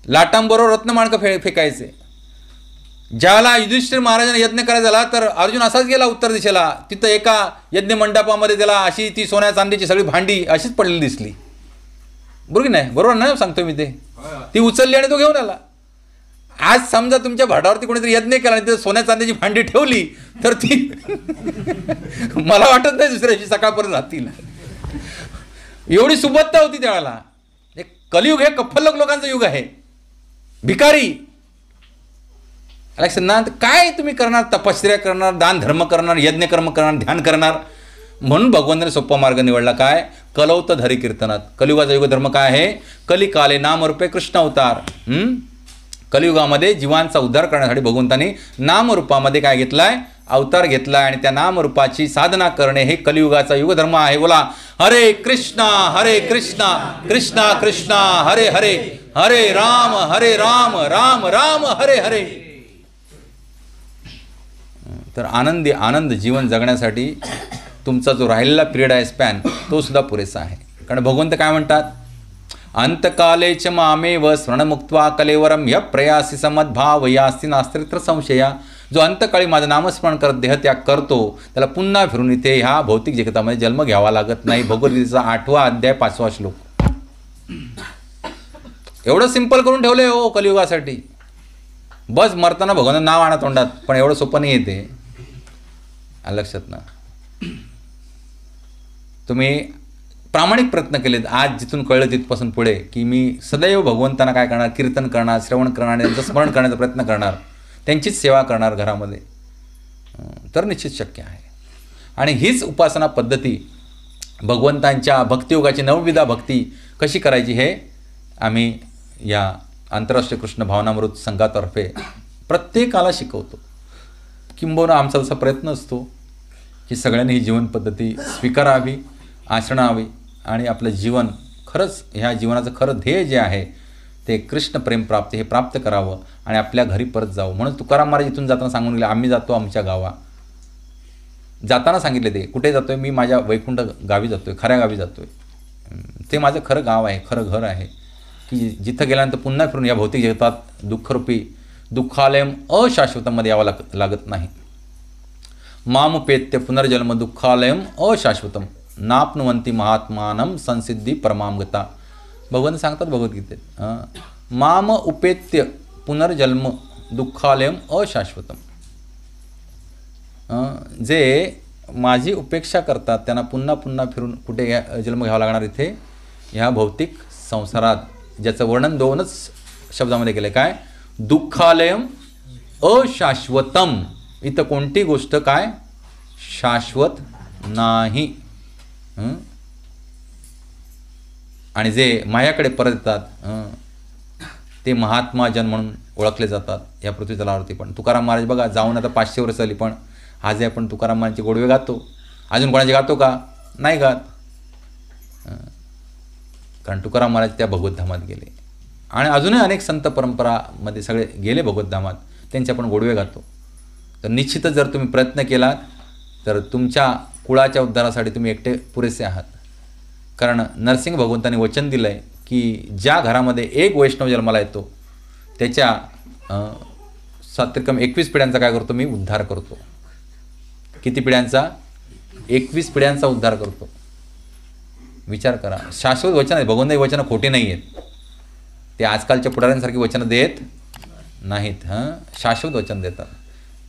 लाटांबरोबर रत्नमाणकं फेकायचे. ज्याला युधिष्ठिर महाराजांना यज्ञ करायचा झाला तर अर्जुन असाच गेला उत्तर दिशेला. तिथं एका यज्ञ मंडपामध्ये त्याला अशी ती सोन्या चांदीची सगळी भांडी अशीच पडलेली दिसली. बरोबर की नाही? बरोबर ना सांगतो मी ते? ती उचलली आणि तो घेऊन आला. आज समजा तुमच्या भाटावरती कोणीतरी यज्ञ केला आणि तिथं सोन्या चांदीची भांडी ठेवली तर ती मला वाटत नाही दुसऱ्या दिवशी सकाळपर्यंत राहतील. एवढी सुबत्ता होती त्यावेळेला. कलियुग हे कफ्फल लोकांचं युग आहे. भिकारी ना काय तुम्ही करणार? तपश्चर्या करणार, दान धर्म करणार, यज्ञ कर्म करणार, ध्यान करणार. म्हणून भगवंताने सोपा मार्ग निवडला. काय? कलौत धरी कीर्तनात. कलियुगाचा युग धर्म काय आहे? कलिकाले नामरूपे कृष्ण अवतार. कलियुगामध्ये जीवांचा उद्धार करण्यासाठी भगवंताने नामरूपामध्ये काय घेतलाय? अवतार घेतलाय. आणि त्या नामरूपाची साधना करणे हे कलियुगाचा युगधर्म आहे. बोला हरे कृष्णा कृष्णा कृष्णा हरे हरे, हरे राम राम राम हरे हरे. तर आनंद जीवन जगण्यासाठी तुमचा जो राहिलेला पिरियड आहे, स्पॅन, तो सुद्धा पुरेसा आहे. कारण भगवंत काय म्हणतात? अंतकाले च मामेव स्मरणमुक्त्वा कलेवरम ह्य प्रयासी समद्भाव यास्ति नास्त्रित्र संशया. जो अंतकाळी माझं नामस्मरण करत देहत्याग करतो त्याला पुन्हा फिरून इथे ह्या भौतिक जगतामध्ये जन्म घ्यावा लागत नाही. भगवद्गीतेचा 8वा अध्याय 5वा श्लोक. एवढं सिंपल करून ठेवलंय हो कलियुगासाठी. बस मरताना भगवान नाव आणा तोंडात, पण एवढं सोपं नाही येते. लक्षात ना? तुम्ही प्रामाणिक प्रयत्न केलेत आज जिथून कळलं तिथपासून पुढे की मी सदैव भगवंतांना काय करणार? कीर्तन करणार, श्रवण करणार, त्यांचं स्मरण करण्याचा प्रयत्न करणार, त्यांचीच सेवा करणार घरामध्ये, तर निश्चित शक्य आहे. आणि हीच उपासना पद्धती भगवंतांच्या भक्तियोगाची 9विधा भक्ती कशी करायची हे आम्ही या आंतरराष्ट्रीय कृष्ण भावनामृत संघातर्फे प्रत्येकाला शिकवतो. किंबहुना आमचा असा प्रयत्न असतो की सगळ्यांनी ही जीवनपद्धती स्वीकारावी, आचरणावी आणि आपलं जीवन खरंच ह्या जीवनाचं खरं ध्येय जे आहे ते कृष्ण प्रेम प्राप्ती हे प्राप्त करावं आणि आपल्या घरी परत जावं. म्हणून तुकाराम महाराज इथून जाताना सांगून गेले, आम्ही जातो आमच्या गावा. जाताना सांगितले ते, कुठे जातो आहे? मी माझ्या वैकुंठ गावी जातो आहे, खऱ्या गावी जातो आहे. ते माझं खरं गाव आहे, खरं घर आहे की जिथं गेल्यानंतर पुन्हा फिरून या भौतिक जगतात दुःखरूपी दुःखालयम अशाश्वतमध्ये यावं लागत नाही. मामुपेत्य पुनर्जन्म दुःखालयम अशाश्वतम नाप्नुवंती महात्मानं संसिद्धी परमांगता. भगवंत सांगतात भगवद्गीतेत, माम उपेत्य पुनर्जन्म दुःखालयम अशाश्वतम. जे माझी उपेक्षा करतात त्यांना पुन्हा पुन्हा फिरून कुठे जन्म घ्यावा लागणार? इथे ह्या भौतिक संसारात, ज्याचं वर्णन 2च शब्दामध्ये केलं. काय? दुःखालयम अशाश्वतम. इथं कोणती गोष्ट काय शाश्वत नाही. आणि जे माझ्याकडे परत येतात ते महात्मा जन म्हणून ओळखले जातात या पृथ्वी तलावरती. पण तुकाराम महाराज बघा, जाऊन आता 500 वर्ष झाली, पण आजही आपण तुकाराम महाराजांचे गोडवे गातो. अजून कोणाचे गातो का? नाही गात. कारण तुकाराम महाराज त्या भगवद्धामात गेले आणि अजूनही अनेक संत परंपरामध्ये सगळे गेले भगवद्धामात, त्यांचे आपण गोडवे गातो. तर निश्चितच जर तुम्ही प्रयत्न केलात तर तुमच्या कुळाच्या उद्धारासाठी तुम्ही एकटे पुरेसे आहात. कारण नरसिंह भगवंतांनी वचन दिलं आहे की ज्या घरामध्ये एक वैष्णव जन्माला येतो त्याच्या सात्रिकम 21 पिढ्यांचा काय करतो? मी उद्धार करतो. किती पिढ्यांचा? 21 पिढ्यांचा उद्धार करतो. विचार करा. शाश्वत वचन आहे. भगवंताची वचनं खोटी नाही आहेत. ते आजकालच्या पुढाऱ्यांसारखी वचनं देत नाहीत. शाश्वत वचन देतात.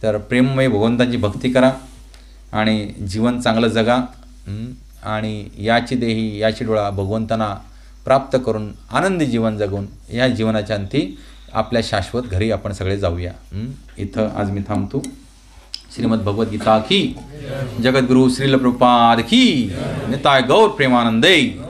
तर प्रेममय भगवंतांची भक्ती करा आणि जीवन चांगलं जगा. आणि याची देही याची डोळा भगवंतांना प्राप्त करून आनंदी जीवन जगून या जीवनाच्या अंती आपल्या शाश्वत घरी आपण सगळे जाऊया. इथं आज मी थांबतो. श्रीमद भगवद्गीता की, जगद्गुरु श्रील प्रभुपाद की, निताय गौर प्रेमानंदे.